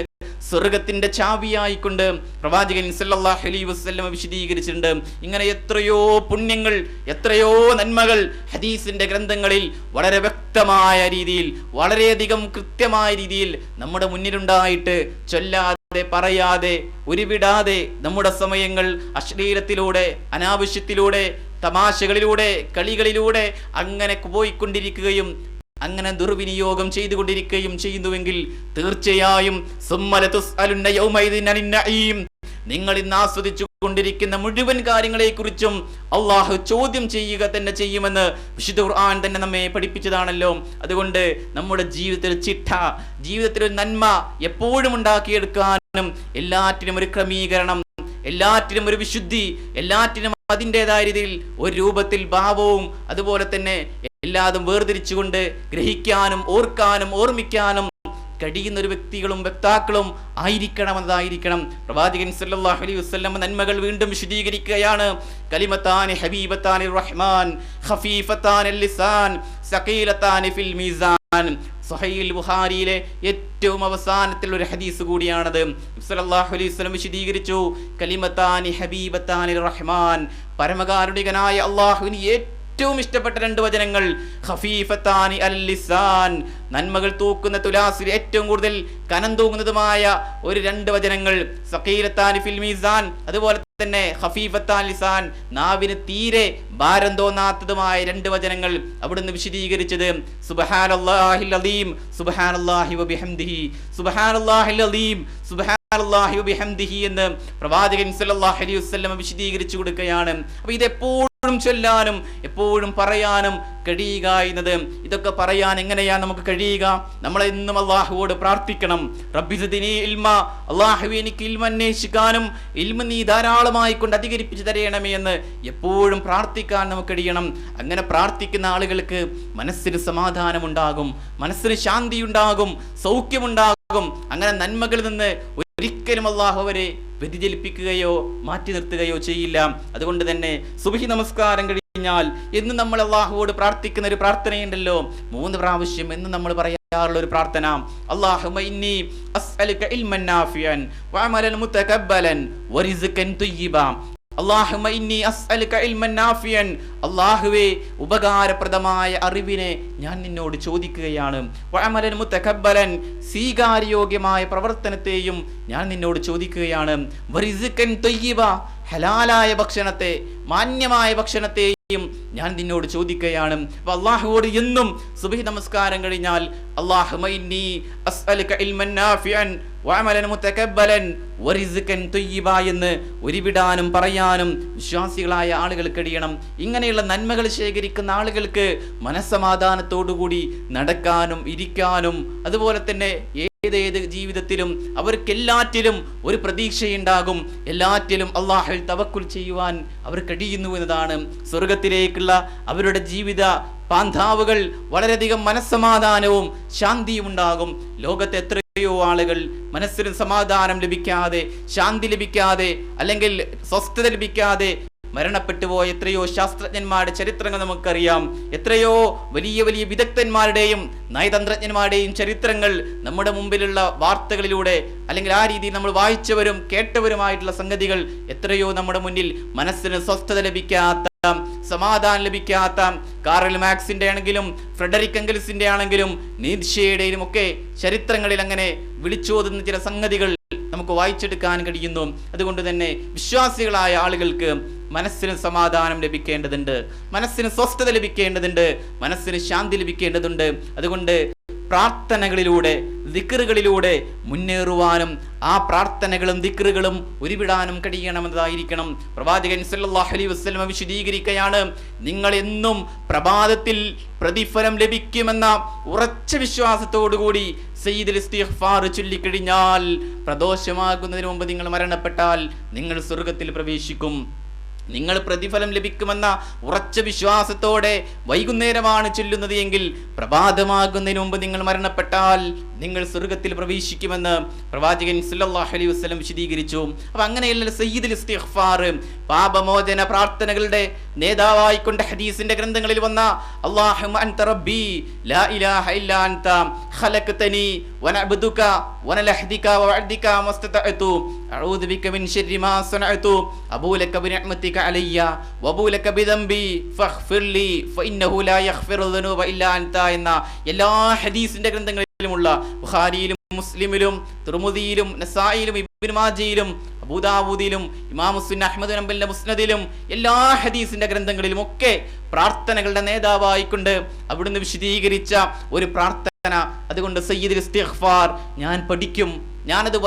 സ്വർഗത്തിന്റെ ചാവിയായിക്കൊണ്ട് പ്രവാചകൻ സല്ലല്ലാഹു അലൈഹി വസല്ലം വിശദീകരിച്ചിട്ടുണ്ട്. ഇങ്ങനെ എത്രയോ പുണ്യങ്ങൾ, എത്രയോ നന്മകൾ ഹദീസിന്റെ ഗ്രന്ഥങ്ങളിൽ വളരെ വ്യക്തമായ രീതിയിൽ, വളരെയധികം കൃത്യമായ രീതിയിൽ നമ്മുടെ മുന്നിലുണ്ടായിട്ട് ചൊല്ലാതെ പറയാതെ ഉരുവിടാതെ നമ്മുടെ സമയങ്ങൾ അശ്ലീലത്തിലൂടെ, അനാവശ്യത്തിലൂടെ, തമാശകളിലൂടെ, കളികളിലൂടെ അങ്ങനെ പോയിക്കൊണ്ടിരിക്കുകയും അങ്ങനെ ദുർവിനിയോഗം ചെയ്തുകൊണ്ടിരിക്കുകയും ചെയ്യുന്നുവെങ്കിൽ തീർച്ചയായും നിങ്ങൾ ഇന്ന് ആസ്വദിച്ചു കൊണ്ടിരിക്കുന്ന മുഴുവൻ കാര്യങ്ങളെക്കുറിച്ചും അള്ളാഹു ചോദ്യം ചെയ്യുക തന്നെ ചെയ്യുമെന്ന് വിശുദ്ധ ഖുർആൻ തന്നെ നമ്മെ പഠിപ്പിച്ചതാണല്ലോ. അതുകൊണ്ട് നമ്മുടെ ജീവിതത്തിൽ ചിട്ട, ജീവിതത്തിൽ ഒരു നന്മ എപ്പോഴും ഉണ്ടാക്കിയെടുക്കാനും എല്ലാറ്റിനും ഒരു ക്രമീകരണം, എല്ലാറ്റിനും ഒരു വിശുദ്ധി, എല്ലാറ്റിനും അതിൻ്റെതായ രീതിയിൽ ഒരു രൂപത്തിൽ ഭാവവും അതുപോലെ തന്നെ എല്ലാതും വേർതിരിച്ചുകൊണ്ട് ഗ്രഹിക്കാനും ഓർക്കാനും ഓർമ്മിക്കാനും കഴിയുന്ന ഒരു വ്യക്തികളും വക്താക്കളും ആയിരിക്കണമെന്നതായിരിക്കണം. പ്രവാചകൻ സല്ലല്ലാഹു അലൈഹി വസല്ലം നന്മകൾ വീണ്ടും വിശദീകരിക്കുകയാണ്. കലിമത്താനി ഹബീബത്താനി റഹ്മാൻ ഖഫീഫത്താനി ലിസാൻ സഖീലത്താനി ഫിൽ മീസാൻ. സ്വഹീഹുൽ ബുഖാരിയിലെ ഏറ്റവും അവസാനത്തിൽ ഒരു ഹദീസ് കൂടിയാണത്. സല്ലല്ലാഹു അലൈഹി വസല്ലം വിശദീകരിച്ചു, കലിമത്താനി ഹബീബത്താനി റഹ്മാൻ, പരമകാരുണികനായ അല്ലാഹുവിന് ഏറ്റവും ഇഷ്ടപ്പെട്ട രണ്ട് വചനങ്ങൾ, ഖഫീഫത്താനി അൽ ലിസാൻ, നന്മകൾ തൂക്കുന്ന തുലാസിൽ ഏറ്റവും കൂടുതൽ കനം തൂങ്ങുന്നതുമായ ഒരു രണ്ട് വചനങ്ങൾ, സഖീലത്താനി ഫിൽ മീസാൻ, അതുപോലെ തന്നെ ഖഫീഫത്താൻ ലിസാൻ, നാവിന് തീരെ ഭാരം തോന്നാത്തതുമായ രണ്ട് വചനങ്ങൾ അവിടുന്ന് വിശദീകരിച്ചത് സുബ്ഹാനല്ലാഹിൽ അലീം സുബ്ഹാനല്ലാഹി വബിഹംദിഹി, സുബ്ഹാനല്ലാഹിൽ അലീം സുബ്ഹാനല്ലാഹി വബിഹംദിഹി എന്ന് പ്രവാചകൻ സല്ലല്ലാഹു അലൈഹി വസല്ലം വിശദീകരിച്ചു കൊടുക്കുകയാണ്. അപ്പോൾ ഇത് എപ്പോഴും ചൊല്ലാനും എപ്പോഴും പറയാനും കഴിയുക എന്നത്, ഇതൊക്കെ പറയാൻ എങ്ങനെയാണ് നമുക്ക് കഴിയുക? നമ്മൾ എന്നും അള്ളാഹുവോട് പ്രാർത്ഥിക്കണം. റബ്ബി സിദ്നി ഇൽമ, അള്ളാഹുവേ എനിക്ക് ഇൽമ അന്വേഷിക്കാനും ഇൽമ നീ ധാരാളമായി കൊണ്ട് അധികരിപ്പിച്ചു തരയണമേ എന്ന് എപ്പോഴും പ്രാർത്ഥിക്കാൻ നമുക്ക് കഴിയണം. അങ്ങനെ പ്രാർത്ഥിക്കുന്ന ആളുകൾക്ക് മനസ്സിന് സമാധാനമുണ്ടാകും, മനസ്സിന് ശാന്തിയുണ്ടാകും, സൗഖ്യമുണ്ടാകും. അങ്ങനെ നന്മകളിൽ നിന്ന് ഒരിക്കലും അള്ളാഹു അവരെ വ്യതിചലിപ്പിക്കുകയോ മാറ്റി നിർത്തുകയോ ചെയ്യില്ല. അതുകൊണ്ട് തന്നെ സുബ്ഹി നമസ്കാരം കഴിഞ്ഞാൽ എന്ന് നമ്മൾ അള്ളാഹുവോട് പ്രാർത്ഥിക്കുന്ന ഒരു പ്രാർത്ഥനയുണ്ടല്ലോ, 3 പ്രാവശ്യം എന്ന് നമ്മൾ പറയാറുള്ള ഒരു പ്രാർത്ഥന, അല്ലാഹുമ്മ ഇന്നി അസ്അലുക ഇൽമൻ നാഫിയൻ വഅമലൻ മുതകബ്ബലൻ വറിസ്കൻ തയ്യിബാ. അല്ലാഹുമ്മ ഇന്നി അസ്അലുക ഇൽമൻ നാഫിയൻ, അല്ലാഹുവേ ഉപകാരപ്രദമായ അറിവിനെ ഞാൻ നിന്നോട് ചോദിക്കുകയാണ്. വഅമലൻ മുതകബ്ബലൻ, സ്വീകാര്യോഗ്യമായ പ്രവർത്തനത്തെയും ഞാൻ നിന്നോട് ചോദിക്കുകയാണ്. വറിസ്കൻ തയ്യിബാ, ഹലാലായ ഭക്ഷണത്തെ, മാന്യമായ ഭക്ഷണത്തെയും ഞാൻ നിന്നോട് ചോദിക്കുകയാണ്. അപ്പോൾ അള്ളാഹുവോട് എന്നും സുബ്ഹി നമസ്കാരം കഴിഞ്ഞാൽ അല്ലാഹുമ്മ ഇന്നി അസ്അലുക ഇൽമൻ നാഫിയൻ വഅമലൻ മുതകബ്ബലൻ വറിസ്കൻ തയ്യിബാ എന്ന് ഉരുവിടാനും പറയാനും വിശ്വാസികളായ ആളുകൾ കഴിയണം. ഇങ്ങനെയുള്ള നന്മകൾ ശേഖരിക്കുന്ന ആളുകൾക്ക് മനസ്സമാധാനത്തോടുകൂടി നടക്കാനും ഇരിക്കാനും അതുപോലെ തന്നെ ഏതേത് ജീവിതത്തിലും അവർക്കെല്ലാറ്റിലും ഒരു പ്രതീക്ഷയുണ്ടാകും. എല്ലാറ്റിലും അള്ളാഹുവിൽ തവക്കുൽ ചെയ്യുവാൻ അവർ കഴിയുന്നു എന്നതാണ്. സ്വർഗത്തിലേക്കുള്ള അവരുടെ ജീവിത പാന്താവുകൾ വളരെയധികം മനസ്സമാധാനവും ശാന്തിയും ഉണ്ടാകും. ലോകത്തെ എത്രയോ ആളുകൾ മനസ്സിന് സമാധാനം ലഭിക്കാതെ, ശാന്തി ലഭിക്കാതെ, അല്ലെങ്കിൽ സ്വസ്ഥത ലഭിക്കാതെ മരണപ്പെട്ടു പോയ എത്രയോ ശാസ്ത്രജ്ഞന്മാരുടെ ചരിത്രങ്ങൾ നമുക്കറിയാം. എത്രയോ വലിയ വലിയ വിദഗ്ധന്മാരുടെയും നയതന്ത്രജ്ഞന്മാരുടെയും ചരിത്രങ്ങൾ നമ്മുടെ മുമ്പിലുള്ള വാർത്തകളിലൂടെ അല്ലെങ്കിൽ ആ രീതിയിൽ നമ്മൾ വായിച്ചവരും കേട്ടവരുമായിട്ടുള്ള സംഗതികൾ എത്രയോ നമ്മുടെ മുന്നിൽ മനസ്സിന് സ്വസ്ഥത ലഭിക്കാത്ത, സമാധാനം ലഭിക്കാത്ത, കാറൽ മാക്സിന്റെ ആണെങ്കിലും ഫ്രെഡറിക് എംഗൽസിന്റെ ആണെങ്കിലും നീത്ഷെയുടെയും ഒക്കെ ചരിത്രങ്ങളിൽ അങ്ങനെ വിളിച്ചോതുന്ന ചില സംഗതികൾ നമുക്ക് വായിച്ചെടുക്കാൻ കഴിയുന്നു. അതുകൊണ്ട് തന്നെ വിശ്വാസികളായ ആളുകൾക്ക് മനസ്സിന് സമാധാനം ലഭിക്കേണ്ടതുണ്ട്, മനസ്സിന് സ്വസ്ഥത ലഭിക്കേണ്ടതുണ്ട്, മനസ്സിന് ശാന്തി ലഭിക്കേണ്ടതുണ്ട്. അതുകൊണ്ട് പ്രാർത്ഥനകളിലൂടെ, ദിക്റുകളിലൂടെ മുന്നേറുവാനും ആ പ്രാർത്ഥനകളും ദിക്റുകളും ഉരുവിടാനും കഴിയണമെന്നതായിരിക്കണം. പ്രവാചകൻ സല്ലല്ലാഹു അലൈഹി വസല്ലം വിശദീകരിക്കുകയാണ്, നിങ്ങൾ എന്നും പ്രഭാതത്തിൽ പ്രതിഫലം ലഭിക്കുമെന്ന ഉറച്ച വിശ്വാസത്തോടുകൂടി സയ്യിദുൽ ഇസ്തിഗ്ഫാർ ചൊല്ലിക്കഴിഞ്ഞാൽ പ്രദോഷമാകുന്നതിന് മുമ്പ് നിങ്ങൾ മരണപ്പെട്ടാൽ നിങ്ങൾ സ്വർഗത്തിൽ പ്രവേശിക്കും. നിങ്ങൾ പ്രതിഫലം ലഭിക്കുമെന്ന ഉറച്ച വിശ്വാസത്തോടെ വൈകുന്നേരമാണ് ചൊല്ലുന്നത് എങ്കിൽ പ്രഭാതമാകുന്നതിന് മുമ്പ് നിങ്ങൾ മരണപ്പെട്ടാൽ നിങ്ങൾ സ്വർഗത്തിൽ പ്രവേശിക്കുമെന്ന് പ്രവാചകൻ സല്ലല്ലാഹു അലൈഹി വസല്ലം വിശദീകരിച്ചു. അപ്പൊ അങ്ങനെയുള്ള സയ്യിദുൽ ഇസ്തിഗ്ഫാർ, പാപമോചന പ്രാർത്ഥനകളുടെ നേതാവായിക്കൊണ്ട് ഹദീസിന്റെ ഗ്രന്ഥങ്ങളിൽ വന്ന അല്ലാഹുമ്മ അൻത റബ്ബി ലാ ഇലാഹ ഇല്ലാ അൻത ഖലഖതനി വനഅബ്ദുക വനലഹദിക വഅദ്ദിക മസ്തതഅതു അഊദു ബിക മിൻ ശർരി മാ സനഅതു അബൂ ലക ബിനിഅമതിക അലയ്യ വഅബൂ ലക ബിദംബി ഫഗ്ഫിർലി ഫഇന്നഹു ലാ യഗ്ഫിറു ദുനൂബ ഇല്ലാ അൻത എന്ന എല്ലാ ഹദീസിന്റെ ഗ്രന്ഥങ്ങളിലുമുള്ള ബുഖാരിയിലും മുസ്ലിമിലും തിർമുദിയിലും നസായിലും ഇബ്നു മാജയിലും അബൂദാവൂദിലും ഇമാം മുസ്ലിം അഹ്മദ് ബിൻ ഹംബലിന്റെ മുസ്നദിലും എല്ലാ ഹദീസിന്റെ ഗ്രന്ഥങ്ങളിലും ഒക്കെ പ്രാർത്ഥനകളുടെ നേതാവായിക്കൊണ്ട് അവിടുന്ന് വിശദീകരിച്ച ഒരു പ്രാർത്ഥന. അതുകൊണ്ട് സയ്യിദുൽ ഇസ്തിഗ്ഫാർ ഞാൻ പഠിക്കും, ഞാനത്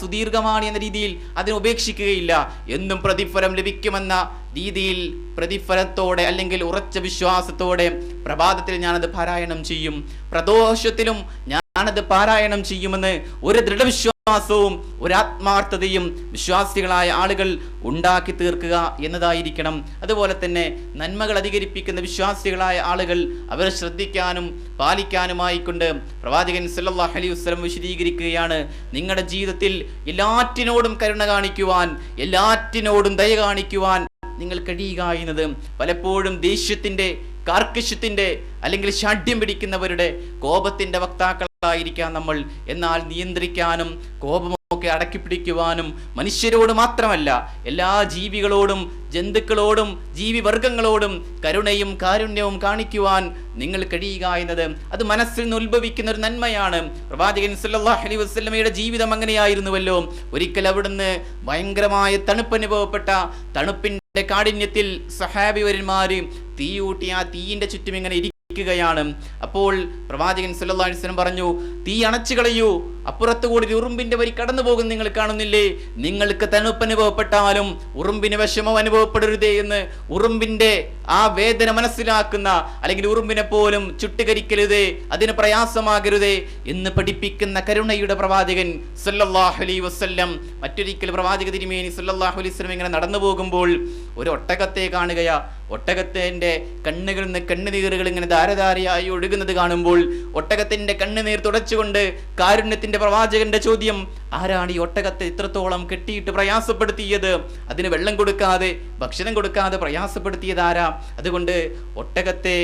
സുദീർഘമാണ് എന്ന രീതിയിൽ അതിനെ ഉപേക്ഷിക്കുകയില്ല, എന്നും പ്രതിഫലം ലഭിക്കുമെന്ന രീതിയിൽ പ്രതിഫലത്തോടെ അല്ലെങ്കിൽ ഉറച്ച വിശ്വാസത്തോടെ പ്രഭാതത്തിൽ ഞാനത് പാരായണം ചെയ്യും, പ്രദോഷത്തിലും ഞാനത് പാരായണം ചെയ്യുമെന്ന് ഒരു ദൃഢവിശ്വാസവും ഒരു ആത്മാർത്ഥതയും വിശ്വാസികളായ ആളുകൾ ഉണ്ടാക്കി തീർക്കുക എന്നതായിരിക്കണം. അതുപോലെ തന്നെ നന്മകൾ അധികരിപ്പിക്കുന്ന വിശ്വാസികളായ ആളുകൾ അവരെ ശ്രദ്ധിക്കാനും പാലിക്കാനുമായിക്കൊണ്ട് പ്രവാചകൻ സല്ലല്ലാഹു അലൈഹി വസല്ലം വിശദീകരിക്കുകയാണ്, നിങ്ങളുടെ ജീവിതത്തിൽ എല്ലാറ്റിനോടും കരുണ കാണിക്കുവാൻ, എല്ലാറ്റിനോടും ദയ കാണിക്കുവാൻ നിങ്ങൾ കഴിയുക എന്നത്. പലപ്പോഴും ദേഷ്യത്തിന്റെ, കാർക്കശ്യത്തിന്റെ അല്ലെങ്കിൽ ഷാഢ്യം പിടിക്കുന്നവരുടെ കോപത്തിന്റെ വക്താക്കളായിരിക്കാം നമ്മൾ. എന്നാൽ നിയന്ത്രിക്കാനും കോപമൊക്കെ അടക്കി പിടിക്കുവാനും മനുഷ്യരോട് മാത്രമല്ല എല്ലാ ജീവികളോടും ജന്തുക്കളോടും ജീവിവർഗങ്ങളോടും കരുണയും കാരുണ്യവും കാണിക്കുവാൻ നിങ്ങൾ കഴിയുക എന്നത് അത് മനസ്സിൽ നിന്ന് ഉത്ഭവിക്കുന്ന ഒരു നന്മയാണ്. പ്രവാചകൻ സല്ലല്ലാഹു അലൈഹി വസല്ലമയുടെ ജീവിതം അങ്ങനെയായിരുന്നുവല്ലോ. ഒരിക്കൽ അവിടുന്ന് ഭയങ്കരമായ തണുപ്പ് അനുഭവപ്പെട്ട തണുപ്പിന്റെ കാഠിന്യത്തിൽ സഹാബിവരന്മാര് തീയൂട്ടി ആ തീയിന്റെ ചുറ്റും ഇങ്ങനെ ഇരിക്കുകയാണ്. അപ്പോൾ പ്രവാചകൻ സല്ലല്ലാഹു അലൈഹി വസല്ലം പറഞ്ഞു, തീ അണച്ചു കളയൂ, അപ്പുറത്ത് കൂടി ഉറുമ്പിന്റെ വരി കടന്നു പോകും നിങ്ങൾ കാണുന്നില്ലേ, നിങ്ങൾക്ക് തണുപ്പ് അനുഭവപ്പെട്ടാലും ഉറുമ്പിന് വിഷമം അനുഭവപ്പെടരുതേ എന്ന് ഉറുമ്പിന്റെ ആ വേദന മനസ്സിലാക്കുന്ന, അല്ലെങ്കിൽ ഉറുമ്പിനെ പോലും ചുട്ടുകരിക്കരുതേ, അതിന് പ്രയാസമാകരുതേ എന്ന് പഠിപ്പിക്കുന്ന കരുണയുടെ പ്രവാചകൻ സല്ലല്ലാഹു അലൈഹി വസല്ലം. മറ്റൊരിക്കൽ പ്രവാചക തിരുമേനി സല്ലല്ലാഹു അലൈഹി വസല്ലം ഇങ്ങനെ നടന്നു പോകുമ്പോൾ ഒരു ഒട്ടകത്തെ കാണുകയാ. ഒട്ടകത്തിന്റെ കണ്ണുകളിൽ നിന്ന് കണ്ണുനീറുകൾ ഇങ്ങനെ ധാരധാരയായി ഒഴുകുന്നത് കാണുമ്പോൾ ഒട്ടകത്തിന്റെ കണ്ണുനീർ തുടച്ചുകൊണ്ട് കാരുണ്യത്തിന്റെ പ്രവാചകന്റെ ചോദ്യം, ആരാണ് ഈ ഒട്ടകത്തെ ഇത്രത്തോളം കെട്ടിയിട്ട് പ്രയാസപ്പെടുത്തിയത്? അതിന് വെള്ളം കൊടുക്കാതെ ഭക്ഷണം കൊടുക്കാതെ പ്രയാസപ്പെടുത്തിയത് ആരാ? അതുകൊണ്ട് ഒട്ടകത്തെ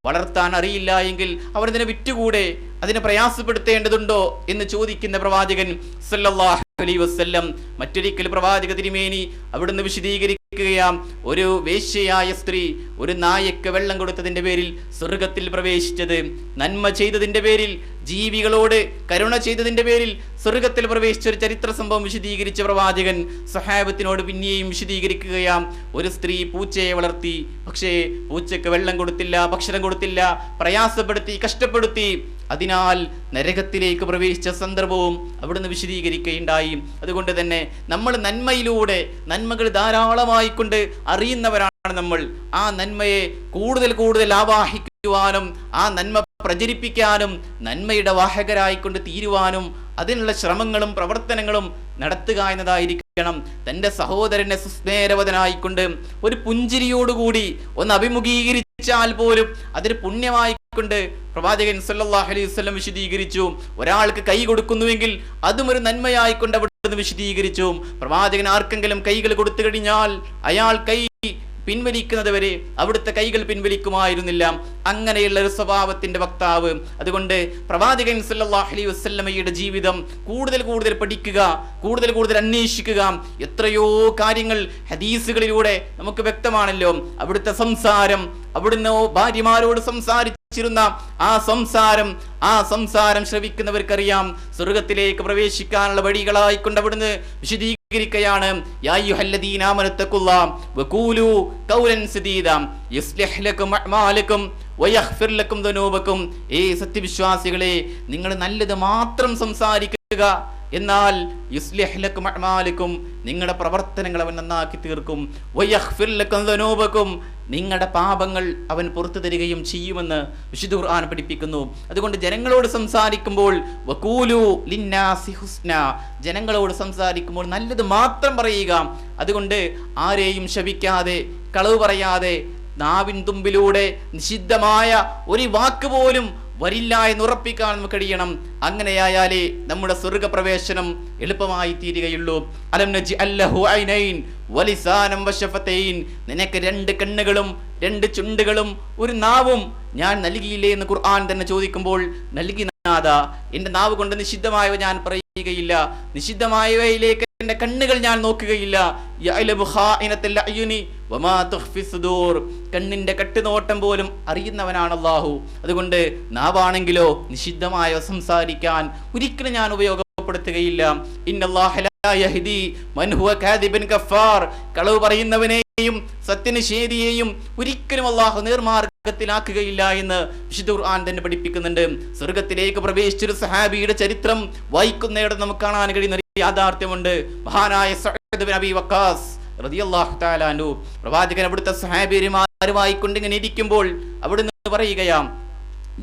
വളർത്താൻ അറിയില്ല എങ്കിൽ അവരതിനെ വിറ്റുകൂടെ, അതിനെ പ്രയാസപ്പെടുത്തേണ്ടതുണ്ടോ എന്ന് ചോദിക്കുന്ന പ്രവാചകൻ സല്ലല്ലാഹു അലൈഹി വസല്ലം. മറ്റൊരിക്കൽ പ്രവാചക തിരുമേനി അവിടുന്ന് വിശദീകരിക്കുകയാം, ഒരു വേശ്യയായ സ്ത്രീ ഒരു നായക്ക് വെള്ളം കൊടുത്തതിന്റെ പേരിൽ സ്വർഗത്തിൽ പ്രവേശിച്ചത്, നന്മ ചെയ്തതിന്റെ പേരിൽ, ജീവികളോട് കരുണ ചെയ്തതിന്റെ പേരിൽ സ്വർഗത്തിൽ പ്രവേശിച്ച ഒരു ചരിത്ര സംഭവം വിശദീകരിച്ച പ്രവാചകൻ സഹാബത്തിനോട് പിന്നെയും വിശദീകരിക്കുകയാം, ഒരു സ്ത്രീ പൂച്ചയെ വളർത്തി, പക്ഷേ പൂച്ചയ്ക്ക് വെള്ളം കൊടുത്തില്ല, ഭക്ഷണം കൊടുത്തില്ല, പ്രയാസപ്പെടുത്തി, കഷ്ടപ്പെടുത്തി, അതിനാൽ നരകത്തിലേക്ക് പ്രവേശിച്ച സന്ദർഭവും അവിടുന്ന് വിശദീകരിക്കുകയുണ്ടായി. അതുകൊണ്ട് തന്നെ നമ്മൾ നന്മയിലൂടെ നന്മകൾ ധാരാളമായിക്കൊണ്ട് അറിയുന്നവരാണ് നമ്മൾ. ആ നന്മയെ കൂടുതൽ കൂടുതൽ ആവാഹിക്കുവാനും ആ നന്മ പ്രചരിപ്പിക്കാനും നന്മയുടെ വാഹകരായിക്കൊണ്ട് തീരുവാനും അതിനുള്ള ശ്രമങ്ങളും പ്രവർത്തനങ്ങളും നടത്തുക എന്നതായിരിക്കണം. തൻ്റെ സഹോദരനെ സുസ്മേരവതനായിക്കൊണ്ട് ഒരു പുഞ്ചിരിയോടുകൂടി ഒന്ന് അഭിമുഖീകരിച്ചാൽ പോലും അതൊരു പുണ്യമായിക്കൊണ്ട് പ്രവാചകൻ സല്ലല്ലാഹു അലൈഹി വസല്ലം വിശദീകരിച്ചു. ഒരാൾക്ക് കൈ കൊടുക്കുന്നുവെങ്കിൽ അതും ഒരു നന്മയായിക്കൊണ്ട് അവിടുന്ന് വിശദീകരിച്ചു. പ്രവാചകൻ ആർക്കെങ്കിലും കൈകൾ കൊടുത്തു കഴിഞ്ഞാൽ അയാൾ കൈ പിൻവലിക്കുന്നത് വരെ അവിടുത്തെ കൈകൾ പിൻവലിക്കുമായിരുന്നില്ല. അങ്ങനെയുള്ള ഒരു സ്വഭാവത്തിന്റെ വക്താവ്. അതുകൊണ്ട് പ്രവാചകൻ സല്ലല്ലാഹു അലൈഹി വസല്ലമയുടെ ജീവിതം കൂടുതൽ കൂടുതൽ പഠിക്കുക, കൂടുതൽ കൂടുതൽ അന്വേഷിക്കുക. എത്രയോ കാര്യങ്ങൾ ഹദീസുകളിലൂടെ നമുക്ക് വ്യക്തമാണല്ലോ. അവിടുത്തെ സംസാരം, അവിടുന്ന് ഭാര്യമാരോട് സംസാരിച്ചിരുന്ന ആ സംസാരം ശ്രവിക്കുന്നവർക്കറിയാം സ്വർഗത്തിലേക്ക് പ്രവേശിക്കാനുള്ള വഴികളായിക്കൊണ്ട് അവിടുന്ന് വിശദീകരിക്കുകയാണ്. യാ അയ്യുഹല്ലദീന ആമനൂ തഖുല്ലാഹ വഖൂലൂ ഖൗലൻ സദീദാ യുസ്ലിഹ് ലക്കും അഅമാലക്കും വയഗ്ഫിർ ലക്കും ദുനൂബക്കും. സത്യവിശ്വാസികളെ, നിങ്ങൾ നല്ലത് മാത്രം സംസാരിക്കുക, എന്നാൽ യുസ്ലിഹ് ലക്കും അഅമാലിക്കും, നിങ്ങളുടെ പ്രവർത്തനങ്ങൾ അവൻ നന്നാക്കി തീർക്കും. വയഗ്ഫിർ ലക്കും ദുനൂബക്കും, നിങ്ങളുടെ പാപങ്ങൾ അവൻ പുറത്തു തരികയും ചെയ്യുമെന്ന് വിശുദ്ധ ഖുർആൻ പഠിപ്പിക്കുന്നു. അതുകൊണ്ട് ജനങ്ങളോട് സംസാരിക്കുമ്പോൾ വഖൂലു ലിന്നാസി ഹുസ്ന, ജനങ്ങളോട് സംസാരിക്കുമ്പോൾ നല്ലത് മാത്രം പറയുക. അതുകൊണ്ട് ആരെയും ശപിക്കാതെ, കളവ് പറയാതെ, നാവിൻ തുമ്പിലൂടെ നിഷിദ്ധമായ ഒരു വാക്ക് പോലും വരില്ല എന്ന് ഉറപ്പിക്കാൻ നമുക്ക് കഴിയണം. അങ്ങനെയായാലേ നമ്മുടെ സ്വർഗപ്രവേശനം എളുപ്പമായി തീരുകയുള്ളൂ. അലം നജ്അൽ ലഹു ഐനൈൻ വലിസാനം വശഫതൈൻ, നിനക്ക് 2 കണ്ണുകളും 2 ചുണ്ടുകളും ഒരു നാവും ഞാൻ നൽകിയില്ലേ എന്ന് ഖുർആൻ തന്നെ ചോദിക്കുമ്പോൾ, നൽകി നാഥ, എന്റെ നാവ് കൊണ്ട് നിഷിദ്ധമായവ ഞാൻ പറയുകയില്ല, നിഷിദ്ധമായവയിലേക്ക് എന്റെ കണ്ണുകൾ ഞാൻ നോക്കുകയില്ല. യഅലമു ഖായിനത്തുൽ അയുനി വമാ തുഖ്ഫി സുദൂർ, കണ്ണിന്റെ കട്ടുനോട്ടം പോലും അറിയുന്നവനാണ് അല്ലാഹു. അതുകൊണ്ട് നാവാണെങ്കിലോ നിഷിദ്ധമായ സംസാരിക്കാൻ ഒരിക്കലും ഞാൻ ഉപയോഗപ്പെടുത്തുകയില്ല. ഇന്നല്ലാഹ ലാ യഹ്ദി മൻ ഹുവ കാദിബൻ കഫാർ, കളവ് പറയുന്നവനെയും സത്യനിഷേധിയെയും ഒരിക്കലും അല്ലാഹു നേർമാർഗത്തിലാക്കുകയില്ല എന്ന് വിശുദ്ധ ഖുർആൻ തന്നെ പഠിപ്പിക്കുന്നുണ്ട്. സ്വർഗത്തിലേക്ക് പ്രവേശിച്ചൊരു സഹാബിയുടെ ചരിത്രം വായിക്കുന്നിടത്ത് നമുക്ക് കാണാൻ കഴിയുന്ന യാഥാർത്ഥ്യമുണ്ട്. മഹാനായ സഅദ് ബിൻ അബി വഖാസ് റളിയല്ലാഹു തആല അൻഹു, പ്രവാചകൻ അവിടുത്തെ സഹാബിമാരുമായി കൊണ്ടിങ്ങനെ ഇരിക്കുമ്പോൾ അവിടുന്ന് പറയുകയാം,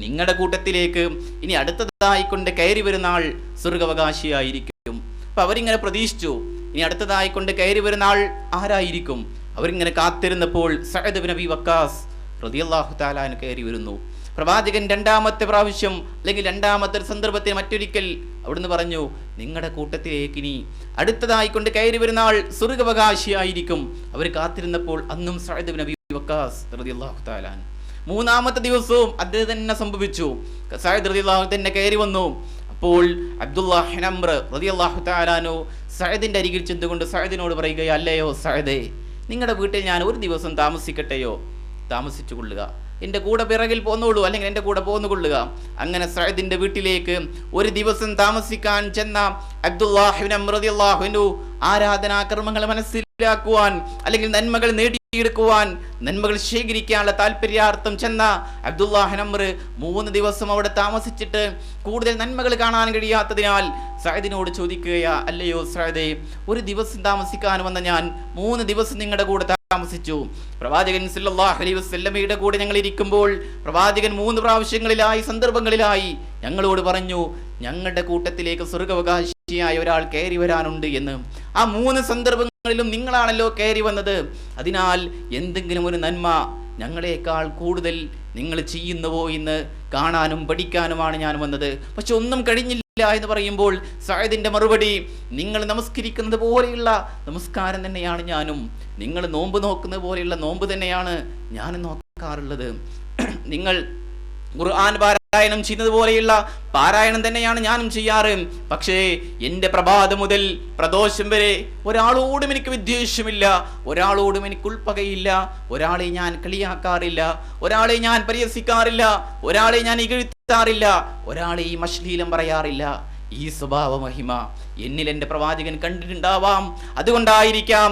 നിങ്ങളുടെ കൂട്ടത്തിലേക്ക് ഇനി അടുത്തതായിക്കൊണ്ട് കയറി വരുന്ന ആൾ സ്വർഗാവകാശിയായിരിക്കും. അപ്പൊ അവരിങ്ങനെ പ്രതീക്ഷിച്ചു, ഇനി അടുത്തതായിക്കൊണ്ട് കയറി വരുന്ന ആൾ ആരായിരിക്കും? അവരിങ്ങനെ കാത്തിരുന്നപ്പോൾ സഅദ് ബിൻ അബി വഖാസ് റളിയല്ലാഹു തആല അൻഹു കയറി വരുന്നു. പ്രവാചകൻ 2ാമത്തെ പ്രാവശ്യം അല്ലെങ്കിൽ 2ാമത്തെ സന്ദർഭത്തിൽ മറ്റൊരിക്കൽ അവിടുന്ന് പറഞ്ഞു, നിങ്ങളുടെ കൂട്ടത്തിലേക്ക് ഇനി അടുത്തതായിക്കൊണ്ട് കയറി വരുന്ന ആൾ സ്വർഗാവകാശിയായിരിക്കും. അവർ കാത്തിരുന്നപ്പോൾ അന്നും സഅദ് ബിൻ അബി വഖാസ് റളിയല്ലാഹു തആല അൻഹു. 3ാമത്തെ ദിവസവും അത് തന്നെ സംഭവിച്ചു. സഅദ് റളിയല്ലാഹു തന്നെ കയറി വന്നു. അപ്പോൾ അബ്ദുല്ലാഹ് ഇബ്നു അംർ റളിയല്ലാഹു തആല അൻഹു സഅദിന്റെ അരികിൽ ചെന്നുകൊണ്ട് സഅദിനോട് പറയുകയാണ്, അല്ലയോ സഅദേ, നിങ്ങളുടെ വീട്ടിൽ ഞാൻ ഒരു ദിവസം താമസിക്കട്ടെയോ? താമസിച്ചു കൊള്ളുക, എൻ്റെ കൂടെ പിറകിൽ പോന്നോളൂ, അല്ലെങ്കിൽ എൻ്റെ കൂടെ പോന്നുകൊള്ളുക. അങ്ങനെ സഅദിന്റെ വീട്ടിലേക്ക് ഒരു ദിവസം താമസിക്കാൻ ചെന്ന അബ്ദുല്ലാഹ് ഇബ്നു അംർ റളിയല്ലാഹു അൻഹു ആരാധനാകർമ്മങ്ങൾ മനസ്സിലാക്കുവാൻ, അല്ലെങ്കിൽ നന്മകൾ നേടിയെടുക്കുവാൻ, നന്മകൾ ശേഖരിക്കാനുള്ള താല്പര്യാർത്ഥം ചെന്ന അബ്ദുല്ലാഹ് ഇബ്നു അംർ 3 ദിവസം അവിടെ താമസിച്ചിട്ട് കൂടുതൽ നന്മകൾ കാണാൻ കഴിയാത്തതിനാൽ സഅദിനോട് ചോദിക്കുകയാ, അല്ലയോ സഅദേ, ഒരു ദിവസം താമസിക്കാൻ വന്ന ഞാൻ 3 ദിവസം നിങ്ങളുടെ കൂടെ താമസിച്ചു. പ്രവാചകൻ സല്ലല്ലാഹു അലൈഹി വസല്ലമയുടെ കൂടെ ഞങ്ങൾ ഇരിക്കുമ്പോൾ പ്രവാചകൻ 3 പ്രാവശ്യങ്ങളിലായി സന്ദർഭങ്ങളിലായി ഞങ്ങളോട് പറഞ്ഞു, ഞങ്ങളുടെ കൂട്ടത്തിലേക്ക് സ്വർഗാവകാശിയായ ഒരാൾ കയറി വരാനുണ്ട് എന്ന്. ആ 3 സന്ദർഭങ്ങളിലും നിങ്ങളാണല്ലോ കയറി വന്നത്. അതിനാൽ എന്തെങ്കിലും ഒരു നന്മ ഞങ്ങളെക്കാൾ കൂടുതൽ നിങ്ങൾ ചെയ്യുന്നുവോ എന്ന് കാണാനും പഠിക്കാനുമാണ് ഞാൻ വന്നത്. പക്ഷെ ഒന്നും കഴിഞ്ഞില്ല എന്ന് പറയുമ്പോൾ സഅദിന്റെ മറുപടി, നിങ്ങൾ നമസ്കരിക്കുന്നത് പോലെയുള്ള നമസ്കാരം തന്നെയാണ് ഞാനും, നിങ്ങൾ നോമ്പ് നോക്കുന്നത് പോലെയുള്ള നോമ്പ് തന്നെയാണ് ഞാനും നോക്കാറുള്ളത്, നിങ്ങൾ ഖുർആൻ പാരായണം ചെയ്യുന്നത് പോലെയുള്ള പാരായണം തന്നെയാണ് ഞാനും ചെയ്യാറ്. പക്ഷേ എൻ്റെ പ്രഭാതം മുതൽ പ്രദോഷം വരെ ഒരാളോടും എനിക്ക് വിദ്വേഷമില്ല, ഒരാളോടും എനിക്ക് ഉൾപ്പകയില്ല, ഒരാളെ ഞാൻ കളിയാക്കാറില്ല, ഒരാളെ ഞാൻ പരിഹസിക്കാറില്ല, ഒരാളെ ഞാൻ ഇകഴ്ത്താറില്ല, ഒരാളെയും അശ്ലീലം പറയാറില്ല. ഈ സ്വഭാവ മഹിമ എന്നിൽ എൻ്റെ പ്രവാചകൻ കണ്ടിട്ടുണ്ടാവാം. അതുകൊണ്ടായിരിക്കാം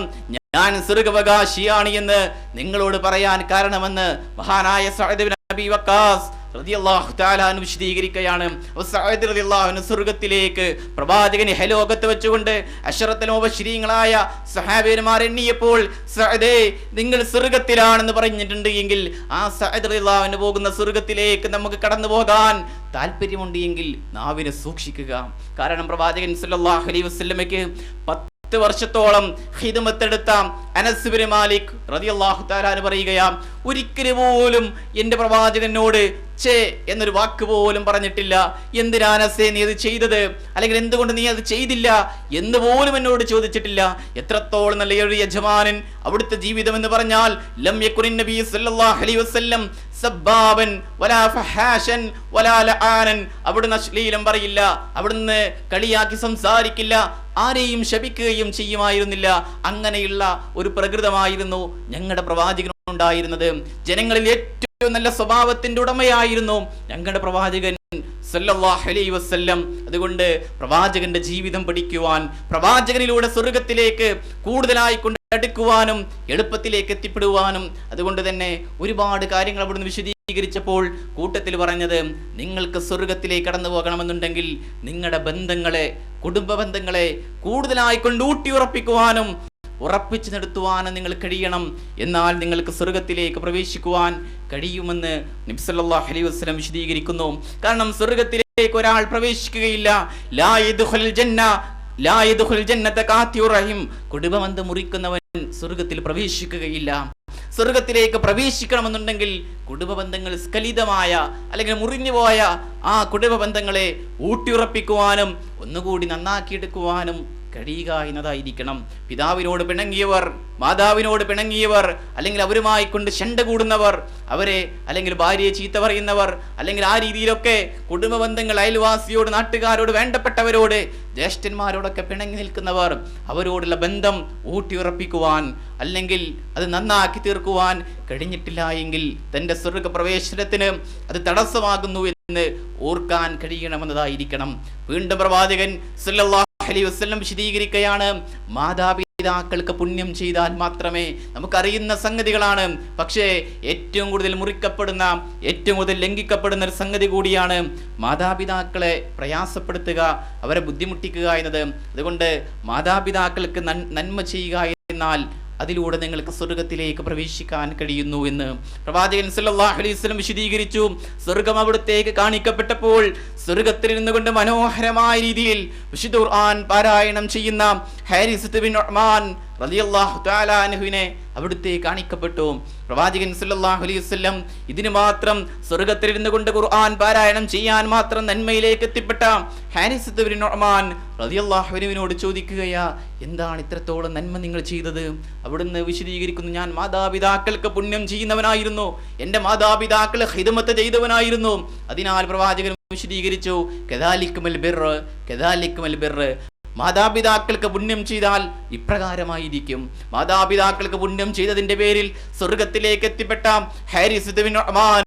ഞാൻ സ്വർഗാവകാശിയാണ് എന്ന് നിങ്ങളോട് പറയാൻ കാരണമെന്ന് മഹാനായ സഅദ് ബിൻ അബി വഖാസ് റളിയല്ലാഹു തആല അൻഹു വിശദീകരിക്കുകയാണ്. സഅദ് റളിയല്ലാഹു അൻഹു സ്വർഗ്ഗത്തിലേക്ക് പ്രവാചകനെ ഹലോകത്ത് വെച്ചുകൊണ്ട് അശറത്തുൽ മുബശ്ശിരീങ്ങളായ സഹാബിമാർ എണ്ണിയപ്പോൾ, സഅദേ, നിങ്ങൾ സ്വർഗ്ഗത്തിലാണെന്ന് പറഞ്ഞിട്ടുണ്ട് എങ്കിൽ ആ സഅദ് റളിയല്ലാഹു അൻഹു പോകുന്ന സ്വർഗ്ഗത്തിലേക്ക് നമുക്ക് കടന്നു പോകാൻ താല്പര്യമുണ്ട് എങ്കിൽ നാവിനെ സൂക്ഷിക്കുക. കാരണം പ്രവാചകൻ സല്ലല്ലാഹു അലൈഹി വസല്ലമയ്ക്ക് 10 വർഷത്തോളം ഖിദ്മത്തെടുത്ത അനസ് ബിൻ മാലിക് റളിയല്ലാഹു തആല അൻഹു പറയുകയാണ്, ഒരിക്കലും പോലും എൻ്റെ പ്രവാചകനോട് ചേ എന്നൊരു വാക്ക് പോലും പറഞ്ഞിട്ടില്ല. എന്തിനാണ് അനസേ നീ അത് ചെയ്തത്, അല്ലെങ്കിൽ എന്തുകൊണ്ട് നീ അത് ചെയ്തില്ല എന്ന് പോലും എന്നോട് ചോദിച്ചിട്ടില്ല. എത്രത്തോളം നല്ല ഒരു യജമാനൻ. അവിടുത്തെ ജീവിതം എന്ന് പറഞ്ഞാൽ ലം യകുൻ നബി സല്ലല്ലാഹു അലൈഹി വസല്ലം സബ്ബാബൻ വലാ ഫഹാഷൻ വലാ ലആനൻ. അവിടുന്ന് അശ്ലീലം പറയില്ല, അവിടുന്ന് കളിയാക്കി സംസാരിക്കില്ല, ആരെയും ശപിക്കുകയും ചെയ്യുമായിരുന്നില്ല. അങ്ങനെയുള്ള ഒരു പ്രകൃതമായിരുന്നു ഞങ്ങളുടെ പ്രവാചകനുണ്ടായിരുന്നത്. ജനങ്ങളിൽ ഏറ്റവും നല്ല സ്വഭാവത്തിന്റെ ഉടമയായിരുന്നു ഞങ്ങളുടെ പ്രവാചകൻ സല്ലല്ലാഹു അലൈഹി വസല്ലം. അതുകൊണ്ട് പ്രവാചകന്റെ ജീവിതം പഠിക്കുവാൻ, പ്രവാചകനിലൂടെ സ്വർഗത്തിലേക്ക് കൂടുതലായി കൊണ്ട് അടുക്കുവാനും എളുപ്പത്തിലേക്ക് എത്തിപ്പെടുവാനും, അതുകൊണ്ട് തന്നെ ഒരുപാട് കാര്യങ്ങൾ അവിടുന്ന് വിശദീകരിച്ചു വിശദീകരിച്ചപ്പോൾ കൂട്ടത്തിൽ പറഞ്ഞത്, നിങ്ങൾക്ക് സ്വർഗത്തിലേക്ക് കടന്നു പോകണമെന്നുണ്ടെങ്കിൽ നിങ്ങളുടെ ബന്ധങ്ങളെ, കുടുംബ ബന്ധങ്ങളെ കൂടുതലായി കൊണ്ട് ഊട്ടിയുറപ്പിക്കുവാനും ഉറപ്പിച്ചു നിർത്തുവാനും നിങ്ങൾ കഴിയണം. എന്നാൽ നിങ്ങൾക്ക് സ്വർഗത്തിലേക്ക് പ്രവേശിക്കുവാൻ കഴിയുമെന്ന് നബി സല്ലല്ലാഹു അലൈഹി വസല്ലം വിശദീകരിക്കുന്നു. കാരണം സ്വർഗത്തിലേക്ക് ഒരാൾ പ്രവേശിക്കുകയില്ല. ലാ യദ്ഖുൽ ജന്ന ലാ യദ്ഖുൽ ജന്നത ഖാതിഉർ റഹിം. കുടുംബബന്ധം മുറിക്കുന്നവൻ സ്വർഗത്തിൽ പ്രവേശിക്കുകയില്ല. സ്വർഗത്തിലേക്ക് പ്രവേശിക്കണമെന്നുണ്ടെങ്കിൽ കുടുംബ ബന്ധങ്ങൾ സ്ഖലിതമായ അല്ലെങ്കിൽ മുറിഞ്ഞുപോയ ആ കുടുംബ ബന്ധങ്ങളെ ഊട്ടിയുറപ്പിക്കുവാനും ഒന്നുകൂടി നന്നാക്കിയെടുക്കുവാനും കഴിയുക എന്നതായിരിക്കണം. പിതാവിനോട് പിണങ്ങിയവർ, മാതാവിനോട് പിണങ്ങിയവർ, അല്ലെങ്കിൽ അവരുമായി കൊണ്ട് ശണ്ട കൂടുന്നവർ, അവരെ അല്ലെങ്കിൽ ഭാര്യയെ ചീത്ത പറയുന്നവർ, അല്ലെങ്കിൽ ആ രീതിയിലൊക്കെ കുടുംബ ബന്ധങ്ങൾ അയൽവാസിയോട്, നാട്ടുകാരോട്, വേണ്ടപ്പെട്ടവരോട്, ജ്യേഷ്ഠന്മാരോടൊക്കെ പിണങ്ങി നിൽക്കുന്നവർ, അവരോടുള്ള ബന്ധം ഊട്ടിയുറപ്പിക്കുവാൻ അല്ലെങ്കിൽ അത് നന്നാക്കി തീർക്കുവാൻ കഴിഞ്ഞിട്ടില്ല എങ്കിൽ തൻ്റെ സ്വർഗപ്രവേശനത്തിന് അത് തടസ്സമാകുന്നു എന്ന് ഓർക്കാൻ കഴിയണമെന്നതായിരിക്കണം. വീണ്ടും പ്രവാചകൻ സല്ലല്ലാഹു അലൈഹി വസല്ലം വിശദീകരിക്കുകയാണ്, മാതാപിതാക്കൾക്ക് പുണ്യം ചെയ്താൽ മാത്രമേ, നമുക്കറിയുന്ന സംഗതികളാണ്, പക്ഷേ ഏറ്റവും കൂടുതൽ മുറിക്കപ്പെടുന്ന, ഏറ്റവും കൂടുതൽ ലംഘിക്കപ്പെടുന്ന ഒരു സംഗതി കൂടിയാണ് മാതാപിതാക്കളെ പ്രയാസപ്പെടുത്തുക, അവരെ ബുദ്ധിമുട്ടിക്കുക എന്നത്. അതുകൊണ്ട് മാതാപിതാക്കൾക്ക് നന്മ ചെയ്യുക എന്നാൽ അതിലൂടെ നിങ്ങൾക്ക് സ്വർഗത്തിലേക്ക് പ്രവേശിക്കാൻ കഴിയുന്നു എന്ന് പ്രവാചകൻ സല്ലല്ലാഹു അലൈഹി വസല്ലം വിശദീകരിച്ചു. സ്വർഗം അവിടത്തേക്ക് കാണിക്കപ്പെട്ടപ്പോൾ സ്വർഗത്തിൽ നിന്നുകൊണ്ട് മനോഹരമായ രീതിയിൽ വിശുദ്ധ ഖുർആൻ പാരായണം ചെയ്യുന്ന ഹാരിസ് ബിൻ ഉഅ്മാൻ റളിയല്ലാഹു തആല അൻഹുവിനെ അവിടുത്തെ കാണിക്കപ്പെട്ടു. പ്രവാചകൻ സല്ലല്ലാഹു അലൈഹി വസല്ലം ഇതിന് മാത്രം സ്വർഗത്തിൽ ഇരുന്നുകൊണ്ട് ഖുർആൻ പാരായണം ചെയ്യാൻ മാത്രം നന്മയിലേക്ക് എത്തിപ്പെട്ട ഹാരിസ് ബിൻ ഉഅ്മാൻ റളിയല്ലാഹു അൻഹുവിനോട് ചോദിക്കുകയാ, എന്താണ് ഇത്രത്തോളം നന്മ നിങ്ങൾ ചെയ്തത്? അവിടുന്ന് വിശദീകരിക്കുന്നു, ഞാൻ മാതാപിതാക്കൾക്ക് പുണ്യം ചെയ്യുന്നവനായിരുന്നു, എൻ്റെ മാതാപിതാക്കളെ ഖിദ്മത്ത് ചെയ്തവനായിരുന്നു. അതിനാൽ പ്രവാചകൻ വിശദീകരിച്ചു, കദാലിക്കുമൽ ബിർറ്, കദാലിക്കുമൽ ബിർറ്, മാതാപിതാക്കൾക്ക് പുണ്യം ചെയ്താൽ ഇപ്രകാരമായിരിക്കും. മാതാപിതാക്കൾക്ക് പുണ്യം ചെയ്തതിന്റെ പേരിൽ സ്വർഗത്തിലേക്ക് എത്തിപ്പെട്ട ഹാരിസ് ബിൻ ഉഅ്മാൻ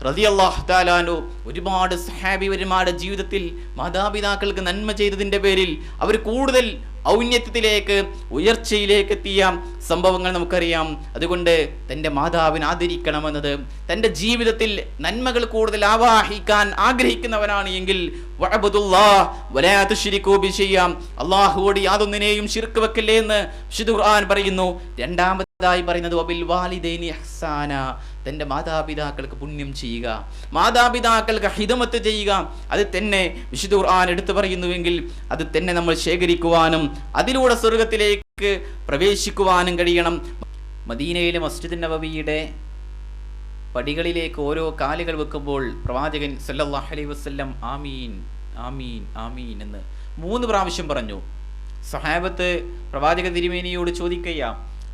റളിയല്ലാഹു തആല അൻഹു ഒരുപാട് സ്വഹാബിമാരുടെ ജീവിതത്തിൽ മാതാപിതാക്കൾക്ക് നന്മ ചെയ്തതിന്റെ പേരിൽ അവർ കൂടുതൽ ഔന്നത്യത്തിലേക്ക്, ഉയർച്ചയിലേക്ക് എത്തിയ സംഭവങ്ങൾ നമുക്കറിയാം. അതുകൊണ്ട് തൻ്റെ മാതാവിനെ ആദരിക്കണമെന്നത്, തൻ്റെ ജീവിതത്തിൽ നന്മകൾ കൂടുതൽ ആവാഹിക്കാൻ ആഗ്രഹിക്കുന്നവനാണ് എങ്കിൽ അല്ലാഹുവോട് യാതൊന്നിനെയും ശിർക്ക് വെക്കല്ലേ എന്ന് വിശുദ്ധ ഖുർആൻ പറയുന്നു. രണ്ടാമതായി പറയുന്നത് വബിൽ വാലിദൈനി ഇഹ്സാന, തൻ്റെ മാതാപിതാക്കൾക്ക് പുണ്യം ചെയ്യുക, മാതാപിതാക്കൾക്ക് ഖിദ്മത്ത് ചെയ്യുക. അത് തന്നെ വിശുദ്ധ ഖുർആൻ എടുത്തു പറയുന്നുവെങ്കിൽ അത് തന്നെ നമ്മൾ ശേഖരിക്കുവാനും അതിലൂടെ സ്വർഗത്തിലേക്ക് പ്രവേശിക്കുവാനും കഴിയണം. മദീനയിലെ മസ്ജിദ് നബവിയുടെ പടികളിലേക്ക് ഓരോ കാലുകൾ വെക്കുമ്പോൾ പ്രവാചകൻ സല്ലല്ലാഹു അലൈഹി വസല്ലം ആമീൻ ആമീൻ ആമീൻ എന്ന് 3 പ്രാവശ്യം പറഞ്ഞു. സഹാബത്ത് പ്രവാചക തിരുമേനിയോട് ചോദിക്കുകയാ,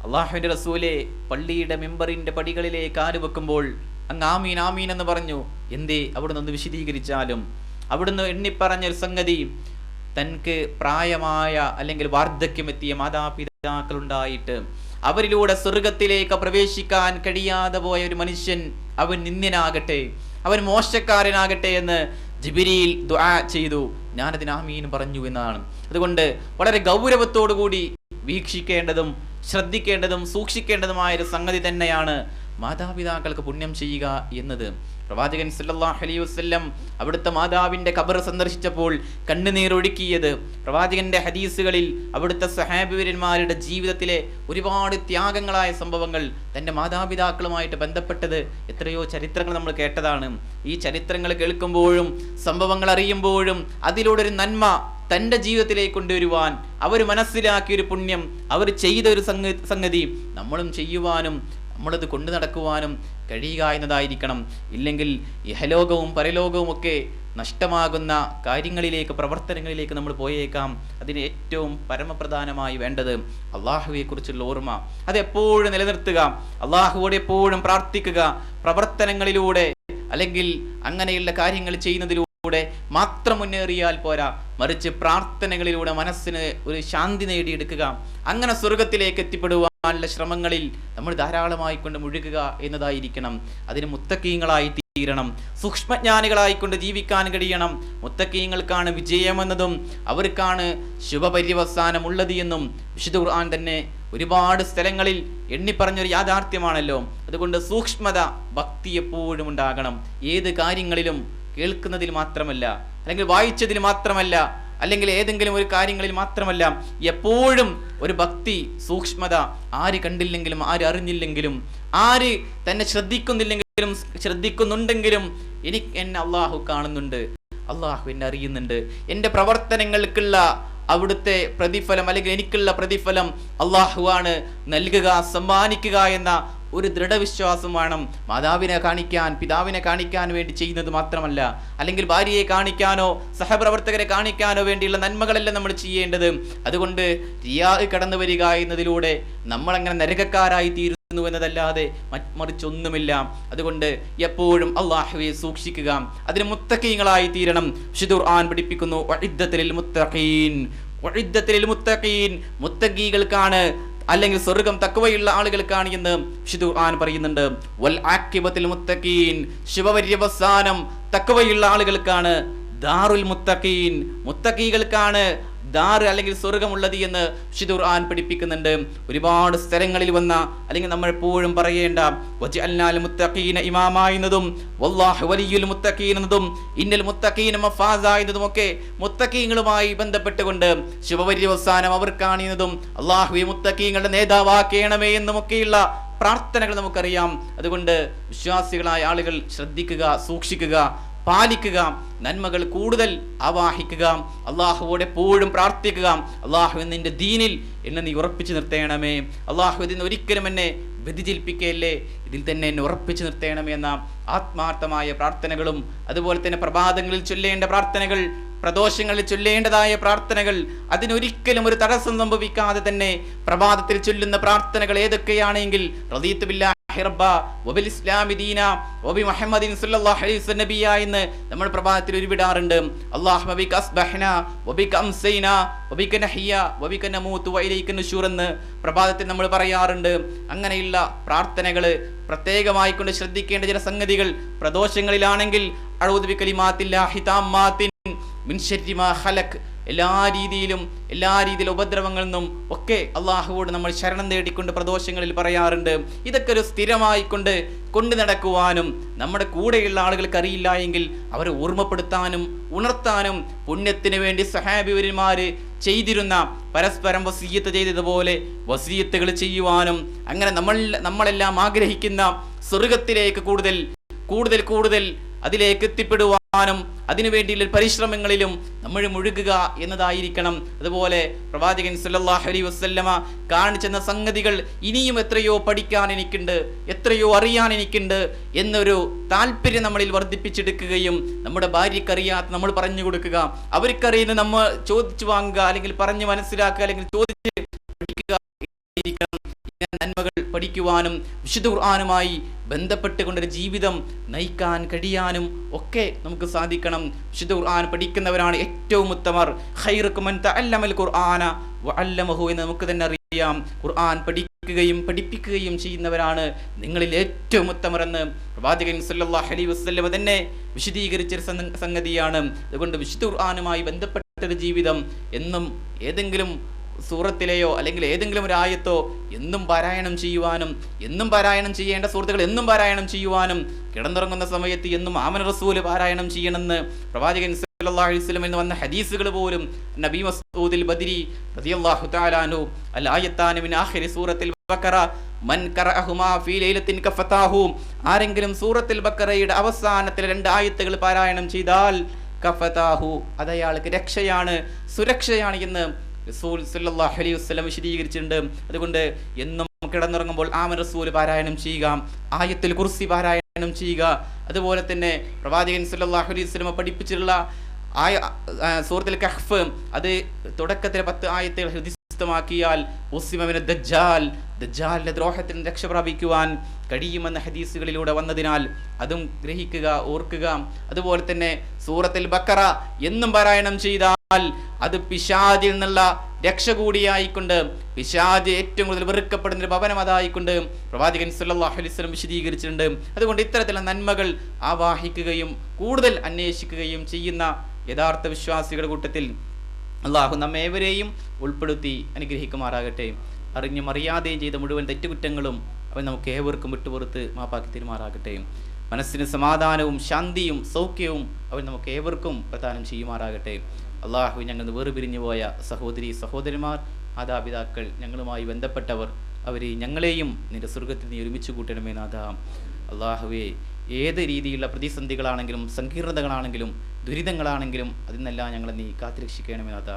അള്ളാഹുവിൻ്റെ റസൂലെ, പള്ളിയുടെ മെമ്പറിൻ്റെ പടികളിലേക്ക് കാല് വെക്കുമ്പോൾ അങ്ങ് ആമീൻ ആമീൻ എന്ന് പറഞ്ഞു, എന്തേ? അവിടുന്ന് ഒന്ന് വിശദീകരിച്ചാലും. അവിടുന്ന് എണ്ണിപ്പറഞ്ഞൊരു സംഗതി, തനിക്ക് പ്രായമായ അല്ലെങ്കിൽ വാർദ്ധക്യമെത്തിയ മാതാപിതാക്കളുണ്ടായിട്ട് അവരിലൂടെ സ്വർഗത്തിലേക്ക് പ്രവേശിക്കാൻ കഴിയാതെ പോയ ഒരു മനുഷ്യൻ, അവൻ നിന്ദ്യനാകട്ടെ, അവൻ മോശക്കാരനാകട്ടെ എന്ന് ജിബ്രീൽ ദുആ ചെയ്തു. ഞാനതിന് ആമീൻ പറഞ്ഞു എന്നാണ്. അതുകൊണ്ട് വളരെ ഗൗരവത്തോടു കൂടി വീക്ഷിക്കേണ്ടതും ശ്രദ്ധിക്കേണ്ടതും സൂക്ഷിക്കേണ്ടതുമായ ഒരു സംഗതി തന്നെയാണ് മാതാപിതാക്കൾക്ക് പുണ്യം ചെയ്യുക എന്നത്. പ്രവാചകൻ സല്ലല്ലാഹു അലൈഹി വസല്ലം അവിടുത്തെ മാതാവിൻ്റെ ഖബർ സന്ദർശിച്ചപ്പോൾ കണ്ണുനീരൊഴുക്കിയത് പ്രവാചകന്റെ ഹദീസുകളിൽ അവിടുത്തെ സഹാബിവര്യന്മാരുടെ ജീവിതത്തിലെ ഒരുപാട് ത്യാഗങ്ങളായ സംഭവങ്ങൾ, തൻ്റെ മാതാപിതാക്കളുമായിട്ട് ബന്ധപ്പെട്ടത് എത്രയോ ചരിത്രങ്ങൾ നമ്മൾ കേട്ടതാണ്. ഈ ചരിത്രങ്ങൾ കേൾക്കുമ്പോഴും സംഭവങ്ങൾ അറിയുമ്പോഴും അതിലൂടെ ഒരു നന്മ തൻ്റെ ജീവിതത്തിലേക്ക് കൊണ്ടുവരുവാൻ, അവർ മനസ്സിലാക്കിയൊരു പുണ്യം, അവർ ചെയ്തൊരു സംഗതി നമ്മളും ചെയ്യുവാനും നമ്മളത് കൊണ്ടു നടക്കുവാനും കഴിയുക എന്നതായിരിക്കണം. ഇല്ലെങ്കിൽ ഇഹലോകവും പരലോകവും ഒക്കെ നഷ്ടമാകുന്ന കാര്യങ്ങളിലേക്ക്, പ്രവർത്തനങ്ങളിലേക്ക് നമ്മൾ പോയേക്കാം. അതിന് ഏറ്റവും പരമപ്രധാനമായി വേണ്ടത് അള്ളാഹുവെക്കുറിച്ചുള്ള ഓർമ്മ, അതെപ്പോഴും നിലനിർത്തുക, അള്ളാഹുവോട് എപ്പോഴും പ്രാർത്ഥിക്കുക. പ്രവർത്തനങ്ങളിലൂടെ അല്ലെങ്കിൽ അങ്ങനെയുള്ള കാര്യങ്ങൾ ചെയ്യുന്നതിലൂടെ മാത്രം മുന്നേറിയാൽ പോരാ, മറിച്ച് പ്രാർത്ഥനകളിലൂടെ മനസ്സിന് ഒരു ശാന്തി നേടിയെടുക്കുക. അങ്ങനെ സ്വർഗത്തിലേക്ക് എത്തിപ്പെടുവാനുള്ള ശ്രമങ്ങളിൽ നമ്മൾ ധാരാളമായി കൊണ്ട് മുഴുകുക എന്നതായിരിക്കണം. അതിന് മുത്തക്കീങ്ങളായി തീരണം, സൂക്ഷ്മജ്ഞാനികളായിക്കൊണ്ട് ജീവിക്കാൻ കഴിയണം. മുത്തക്കീങ്ങൾക്കാണ് വിജയമെന്നതും അവർക്കാണ് ശുഭപര്യവസാനമുള്ളത് എന്നും വിശുദ്ധ ഖുർആൻ തന്നെ ഒരുപാട് സ്ഥലങ്ങളിൽ എണ്ണിപ്പറഞ്ഞൊരു യാഥാർത്ഥ്യമാണല്ലോ. അതുകൊണ്ട് സൂക്ഷ്മത ഭക്തി എപ്പോഴും ഉണ്ടാകണം. ഏത് കാര്യങ്ങളിലും കേൾക്കുന്നതിൽ മാത്രമല്ല, അല്ലെങ്കിൽ വായിച്ചതിൽ മാത്രമല്ല, അല്ലെങ്കിൽ ഏതെങ്കിലും ഒരു കാര്യങ്ങളിൽ മാത്രമല്ല, എപ്പോഴും ഒരു ഭക്തി സൂക്ഷ്മത. ആര് കണ്ടില്ലെങ്കിലും, ആര് അറിഞ്ഞില്ലെങ്കിലും, ആര് തന്നെ ശ്രദ്ധിക്കുന്നില്ലെങ്കിലും ശ്രദ്ധിക്കുന്നുണ്ടെങ്കിലും എന്നെ അള്ളാഹു കാണുന്നുണ്ട്, അള്ളാഹു എന്നെ അറിയുന്നുണ്ട്. എൻ്റെ പ്രവർത്തനങ്ങൾക്കുള്ള അവിടുത്തെ പ്രതിഫലം, അല്ലെങ്കിൽ എനിക്കുള്ള പ്രതിഫലം അള്ളാഹുവാണ് നൽകുക, സമ്മാനിക്കുക എന്ന ഒരു ദൃഢവിശ്വാസം വേണം. മാതാവിനെ കാണിക്കാൻ, പിതാവിനെ കാണിക്കാൻ വേണ്ടി ചെയ്യുന്നത് മാത്രമല്ല, അല്ലെങ്കിൽ ഭാര്യയെ കാണിക്കാനോ സഹപ്രവർത്തകരെ കാണിക്കാനോ വേണ്ടിയുള്ള നന്മകളെല്ലാം നമ്മൾ ചെയ്യേണ്ടത്. അതുകൊണ്ട് റിയാ കടന്നു വരിക എന്നതിലൂടെ നമ്മളങ്ങനെ നരകക്കാരായി തീരുന്നു എന്നതല്ലാതെ മറിച്ചൊന്നുമില്ല. അതുകൊണ്ട് എപ്പോഴും അള്ളാഹുവെ സൂക്ഷിക്കുക, അതിന് മുത്തഖീങ്ങളായി തീരണം. വിശുദ്ധ ഖുർആൻ പഠിപ്പിക്കുന്നു, വഇദ്ദത്തുൽ മുത്തഖീൻ, വഇദ്ദത്തുൽ മുത്തഖീൻ, മുത്തഖീകൾക്കാണ് അല്ലെങ്കിൽ സ്വർഗ്ഗം തഖ്വയുള്ള ആളുകൾക്കാണ് എന്ന് വിശുദ്ധ ഖുർആൻ പറയുന്നുണ്ട്. വൽ ആഖിബത്തുൽ മുത്തഖീൻ, ശുഭപര്യവസാനം തഖ്വയുള്ള ആളുകൾക്കാണ്. ദാറുൽ മുത്തഖീൻ, മുത്തഖീകൾക്കാണ് ദാർ അല്ലെങ്കിൽ സ്വർഗമുള്ളത് എന്ന് വിശുദ്ധ ഖുർആൻ പഠിപ്പിക്കുന്നുണ്ട്. ഒരുപാട് സ്ഥലങ്ങളിൽ വന്ന, അല്ലെങ്കിൽ നമ്മൾ എപ്പോഴും പറയേണ്ട വജഅൽനാൽ മുത്തഖീന ഇമാമാ എന്നതും വല്ലാഹു വലിയുൽ മുത്തഖീൻ എന്നതും ഇന്നൽ മുത്തഖീന മഫാസ എന്നതും ഒക്കെ മുത്തഖീങ്ങളുമായി ബന്ധപ്പെട്ടുകൊണ്ട് ശുഭപര്യവസാനം അവർക്കാണ് എന്നതും അല്ലാഹുവേ മുത്തഖീങ്ങളുടെ നേതാവാക്കേണമേ എന്നുമൊക്കെയുള്ള പ്രാർത്ഥനകൾ നമുക്കറിയാം. അതുകൊണ്ട് വിശ്വാസികളായ ആളുകൾ ശ്രദ്ധിക്കുക, സൂക്ഷിക്കുക, പാലിക്കുക, നന്മകൾ കൂടുതൽ ആവാഹിക്കുക, അള്ളാഹുവോട് എപ്പോഴും പ്രാർത്ഥിക്കുക. അള്ളാഹു നിന്റെ ദീനിൽ എന്നെ നീ ഉറപ്പിച്ചു നിർത്തേണമേ, അള്ളാഹു ഇതിന് ഒരിക്കലും എന്നെ വ്യതിചലിപ്പിക്കുകയല്ലേ, ഇതിൽ തന്നെ എന്നെ ഉറപ്പിച്ചു നിർത്തേണമേ എന്ന ആത്മാർത്ഥമായ പ്രാർത്ഥനകളും, അതുപോലെ തന്നെ പ്രഭാതങ്ങളിൽ ചൊല്ലേണ്ട പ്രാർത്ഥനകൾ, പ്രദോഷങ്ങളിൽ ചൊല്ലേണ്ടതായ പ്രാർത്ഥനകൾ, അതിനൊരിക്കലും ഒരു തടസ്സം സംഭവിക്കാതെ തന്നെ പ്രഭാതത്തിൽ ചൊല്ലുന്ന പ്രാർത്ഥനകൾ ഏതൊക്കെയാണെങ്കിൽ റദീതു ബില്ലാഹി റബ്ബാ വബിൽ ഇസ്ലാമി ദീന വബി മുഹമ്മദിൻ സല്ലല്ലാഹു അലൈഹി വസല്ലം നബിയ എന്ന് നമ്മൾ പ്രഭാതത്തിൽ ഉരുവിടാറുണ്ട്. അല്ലാഹുമ്മ ബിക അസ്ബഹ്നാ വബിക അംസൈനാ വബിക നഹ്യ വബിക നമൂതു വഇലൈക നുശൂർ എന്ന് പ്രഭാതത്തിൽ നമ്മൾ പറയാറുണ്ട്. അങ്ങനെയുള്ള പ്രാർത്ഥനകൾ പ്രത്യേകമായി കൊണ്ട് ശ്രദ്ധിക്കേണ്ട ചില സംഗതികൾ. പ്രദോഷങ്ങളിലാണെങ്കിൽ അഊദു ബികലിമാത്തില്ലാഹി താമ്മാത്തിൻ മിൻ ശർരി മാ ഖലഖ്, എല്ലാ രീതിയിലും ഉപദ്രവങ്ങളിൽ നിന്നും ഒക്കെ അള്ളാഹുവോട് നമ്മൾ ശരണം തേടിക്കൊണ്ട് പ്രദോഷങ്ങളിൽ പറയാറുണ്ട്. ഇതൊക്കെ ഒരു സ്ഥിരമായി കൊണ്ടു നടക്കുവാനും നമ്മുടെ കൂടെയുള്ള ആളുകൾക്ക് അറിയില്ല എങ്കിൽ അവരെ ഓർമ്മപ്പെടുത്താനും ഉണർത്താനും പുണ്യത്തിന് വേണ്ടി സഹാബിവര്യന്മാര് ചെയ്തിരുന്ന പരസ്പരം വസിയ്യത്ത് ചെയ്തതുപോലെ വസിയ്യത്തുകൾ ചെയ്യുവാനും, അങ്ങനെ നമ്മളെല്ലാം ആഗ്രഹിക്കുന്ന സ്വർഗത്തിലേക്ക് കൂടുതൽ അതിലേക്ക് എത്തിപ്പെടുവാനും അതിനുവേണ്ടിയുള്ള പരിശ്രമങ്ങളിലും നമ്മൾ മുഴുകുക എന്നതായിരിക്കണം. അതുപോലെ പ്രവാചകൻ സല്ലല്ലാഹു അലൈഹി വസല്ലമ കാണിച്ചെന്ന സംഗതികൾ ഇനിയും എത്രയോ പഠിക്കാൻ എനിക്കുണ്ട്, എത്രയോ അറിയാൻ എനിക്കുണ്ട് എന്നൊരു താല്പര്യം നമ്മളിൽ വർദ്ധിപ്പിച്ചെടുക്കുകയും നമ്മുടെ ഭാര്യക്കറിയാത്ത നമ്മൾ പറഞ്ഞു കൊടുക്കുക, അവർക്കറിയുന്ന നമ്മൾ ചോദിച്ചു വാങ്ങുക, അല്ലെങ്കിൽ പറഞ്ഞ് മനസ്സിലാക്കുക, അല്ലെങ്കിൽ ചോദിച്ച് പഠിക്കുക. നന്മകൾ പഠിക്കുവാനും വിശുദ്ധ ഖുർആനുമായി ബന്ധപ്പെട്ടുകൊണ്ടൊരു ജീവിതം നയിക്കാൻ കഴിയാനും ഒക്കെ നമുക്ക് സാധിക്കണം. വിശുദ്ധ ഖുർആൻ പഠിക്കുന്നവരാണ് ഏറ്റവും ഉത്തമർ. ഖൈറുക്കും മൻ തഅല്ലമൽ ഖുർആന വഅല്ലമഹു എന്ന് നമുക്ക് തന്നെ അറിയാം. ഖുർആൻ പഠിപ്പിക്കുകയും ചെയ്യുന്നവരാണ് നിങ്ങളിൽ ഏറ്റവും ഉത്തമർ എന്ന് പ്രവാചകൻ സല്ലല്ലാഹു അലൈഹി വസല്ലം തന്നെ വിശദീകരിച്ച സംഗതിയാണ്. അതുകൊണ്ട് വിശുദ്ധ ഖുർആനുമായി ബന്ധപ്പെട്ടൊരു ജീവിതം എന്നും ഏതെങ്കിലും സൂറത്തിലെയോ അല്ലെങ്കിൽ ഏതെങ്കിലും ഒരു ആയത്തോ എന്നും പാരായണം ചെയ്യുവാനും, എന്നും പാരായണം ചെയ്യേണ്ട സൂറത്തുകൾ എന്നും പാരായണം ചെയ്യുവാനും, കിടന്നുറങ്ങുന്ന സമയത്ത് എന്നും ആമന റസൂല് പാരായണം ചെയ്യണമെന്ന് പ്രവാചകൻ സല്ലല്ലാഹു അലൈഹി വസല്ലം എന്ന് വന്ന ഹദീസുകൾ പോലും നബി മസ്ഊദുൽ ബദരി റളിയല്ലാഹു തആല അൻഹു അൽ ആയത്താനി മിൻ ആഖിരി സൂറത്തിൽ ബഖറ മൻ ഖറഅഹുമാ ഫീ ലൈലത്തിൻ കഫതാഹു, ആരെങ്കിലും സൂറത്തുൽ ബഖറയുടെ അവസാനത്തിലെ 2 ആയത്തുകൾ പാരായണം ചെയ്താൽ കഫതാഹു, അത് അയാൾക്ക് രക്ഷയാണ്, സുരക്ഷയാണ് എന്ന് റസൂൽ സല്ലല്ലാഹു അലൈഹി വസല്ലം വിശദീകരിച്ചിട്ടുണ്ട്. അതുകൊണ്ട് എന്നും കിടന്നുറങ്ങുമ്പോൾ ആമന റസൂൽ പാരായണം ചെയ്യുക, ആയത്തുൽ കുർസി പാരായണം ചെയ്യുക. അതുപോലെ തന്നെ പ്രവാചകൻ സല്ലല്ലാഹു അലൈഹി വസല്ലം പഠിപ്പിച്ചിട്ടുള്ള സൂറത്തുൽ കഹ്ഫ്, അത് തുടക്കത്തിലെ 10 ആയത്തുകൾ ഹൃദിസ്ഥമാക്കിയാൽ ഉസ്മിന ദജ്ജാലിന്റെ ദ്രോഹത്തിൽ രക്ഷ പ്രാപിക്കുവാൻ കഴിയുമെന്ന ഹദീസുകളിലൂടെ വന്നതിനാൽ അതും ഗ്രഹിക്കുക, ഓർക്കുക. അതുപോലെ തന്നെ സൂറത്തുൽ ബഖറ എന്നും പാരായണം ചെയ്താൽ അത് പിശാചിൽ നിന്നുള്ള രക്ഷ കൂടിയായിക്കൊണ്ട്, പിശാച് ഏറ്റവും കൂടുതൽ വെറുക്കപ്പെടുന്ന ഒരു ഭവനം അതായിക്കൊണ്ട് പ്രവാചകൻ സല്ലല്ലാഹു അലൈഹി വസല്ലം വിശദീകരിച്ചിട്ടുണ്ട്. അതുകൊണ്ട് ഇത്തരത്തിലുള്ള നന്മകൾ ആവാഹിക്കുകയും കൂടുതൽ അന്വേഷിക്കുകയും ചെയ്യുന്ന യഥാർത്ഥ വിശ്വാസികളുടെ കൂട്ടത്തിൽ അള്ളാഹു നമ്മേവരെയും ഉൾപ്പെടുത്തി അനുഗ്രഹിക്കുമാറാകട്ടെ. അറിഞ്ഞും അറിയാതെയും ചെയ്ത മുഴുവൻ തെറ്റുകുറ്റങ്ങളും അവൻ നമുക്ക് ഏവർക്കും വിട്ടുപുറത്ത് മാപ്പാക്കി തീരുമാറാകട്ടെ. മനസ്സിന് സമാധാനവും ശാന്തിയും സൗഖ്യവും അവൻ നമുക്ക് ഏവർക്കും പ്രദാനം ചെയ്യുമാറാകട്ടെ. അള്ളാഹു, ഞങ്ങൾ വേർപിരിഞ്ഞു പോയ സഹോദരി സഹോദരന്മാർ, മാതാപിതാക്കൾ, ഞങ്ങളുമായി ബന്ധപ്പെട്ടവർ, അവരെ ഞങ്ങളെയും നിന്റെ സ്വർഗത്തിൽ നീ ഒരുമിച്ച് കൂട്ടണമേ നാഥ. അള്ളാഹുവേ, ഏത് രീതിയിലുള്ള പ്രതിസന്ധികളാണെങ്കിലും സങ്കീർണതകളാണെങ്കിലും ദുരിതങ്ങളാണെങ്കിലും അതിൽ നിന്നെല്ലാം ഞങ്ങളെ നീ കാത്തുരക്ഷിക്കണമേ നാഥ.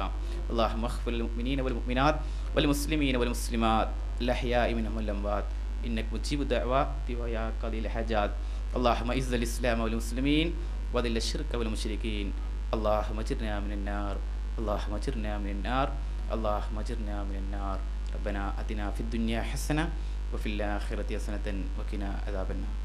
അല്ലാഹു മഗ്ഫിർ ലിൽ മുഅ്മിനീന വൽ മുഅ്മിനാത്ത് വൽ മുസ്ലിമീന വൽ മുസ്ലിമാത്ത് അൽഅഹ്യാഇ മിൻഹും വൽ അംവാത്ത് ഇന്നക മുജീബു ദഅവാതി വ യാ ഖാദിൽ ഹജാത്ത്. اللهم اعز الاسلام والمسلمين واذل الشرك والمشركين. اللهم اجرنا من النار، اللهم اجرنا من النار، اللهم اجرنا من النار. ربنا اتنا في الدنيا حسنه وفي الاخره حسنه وقنا عذاب النار.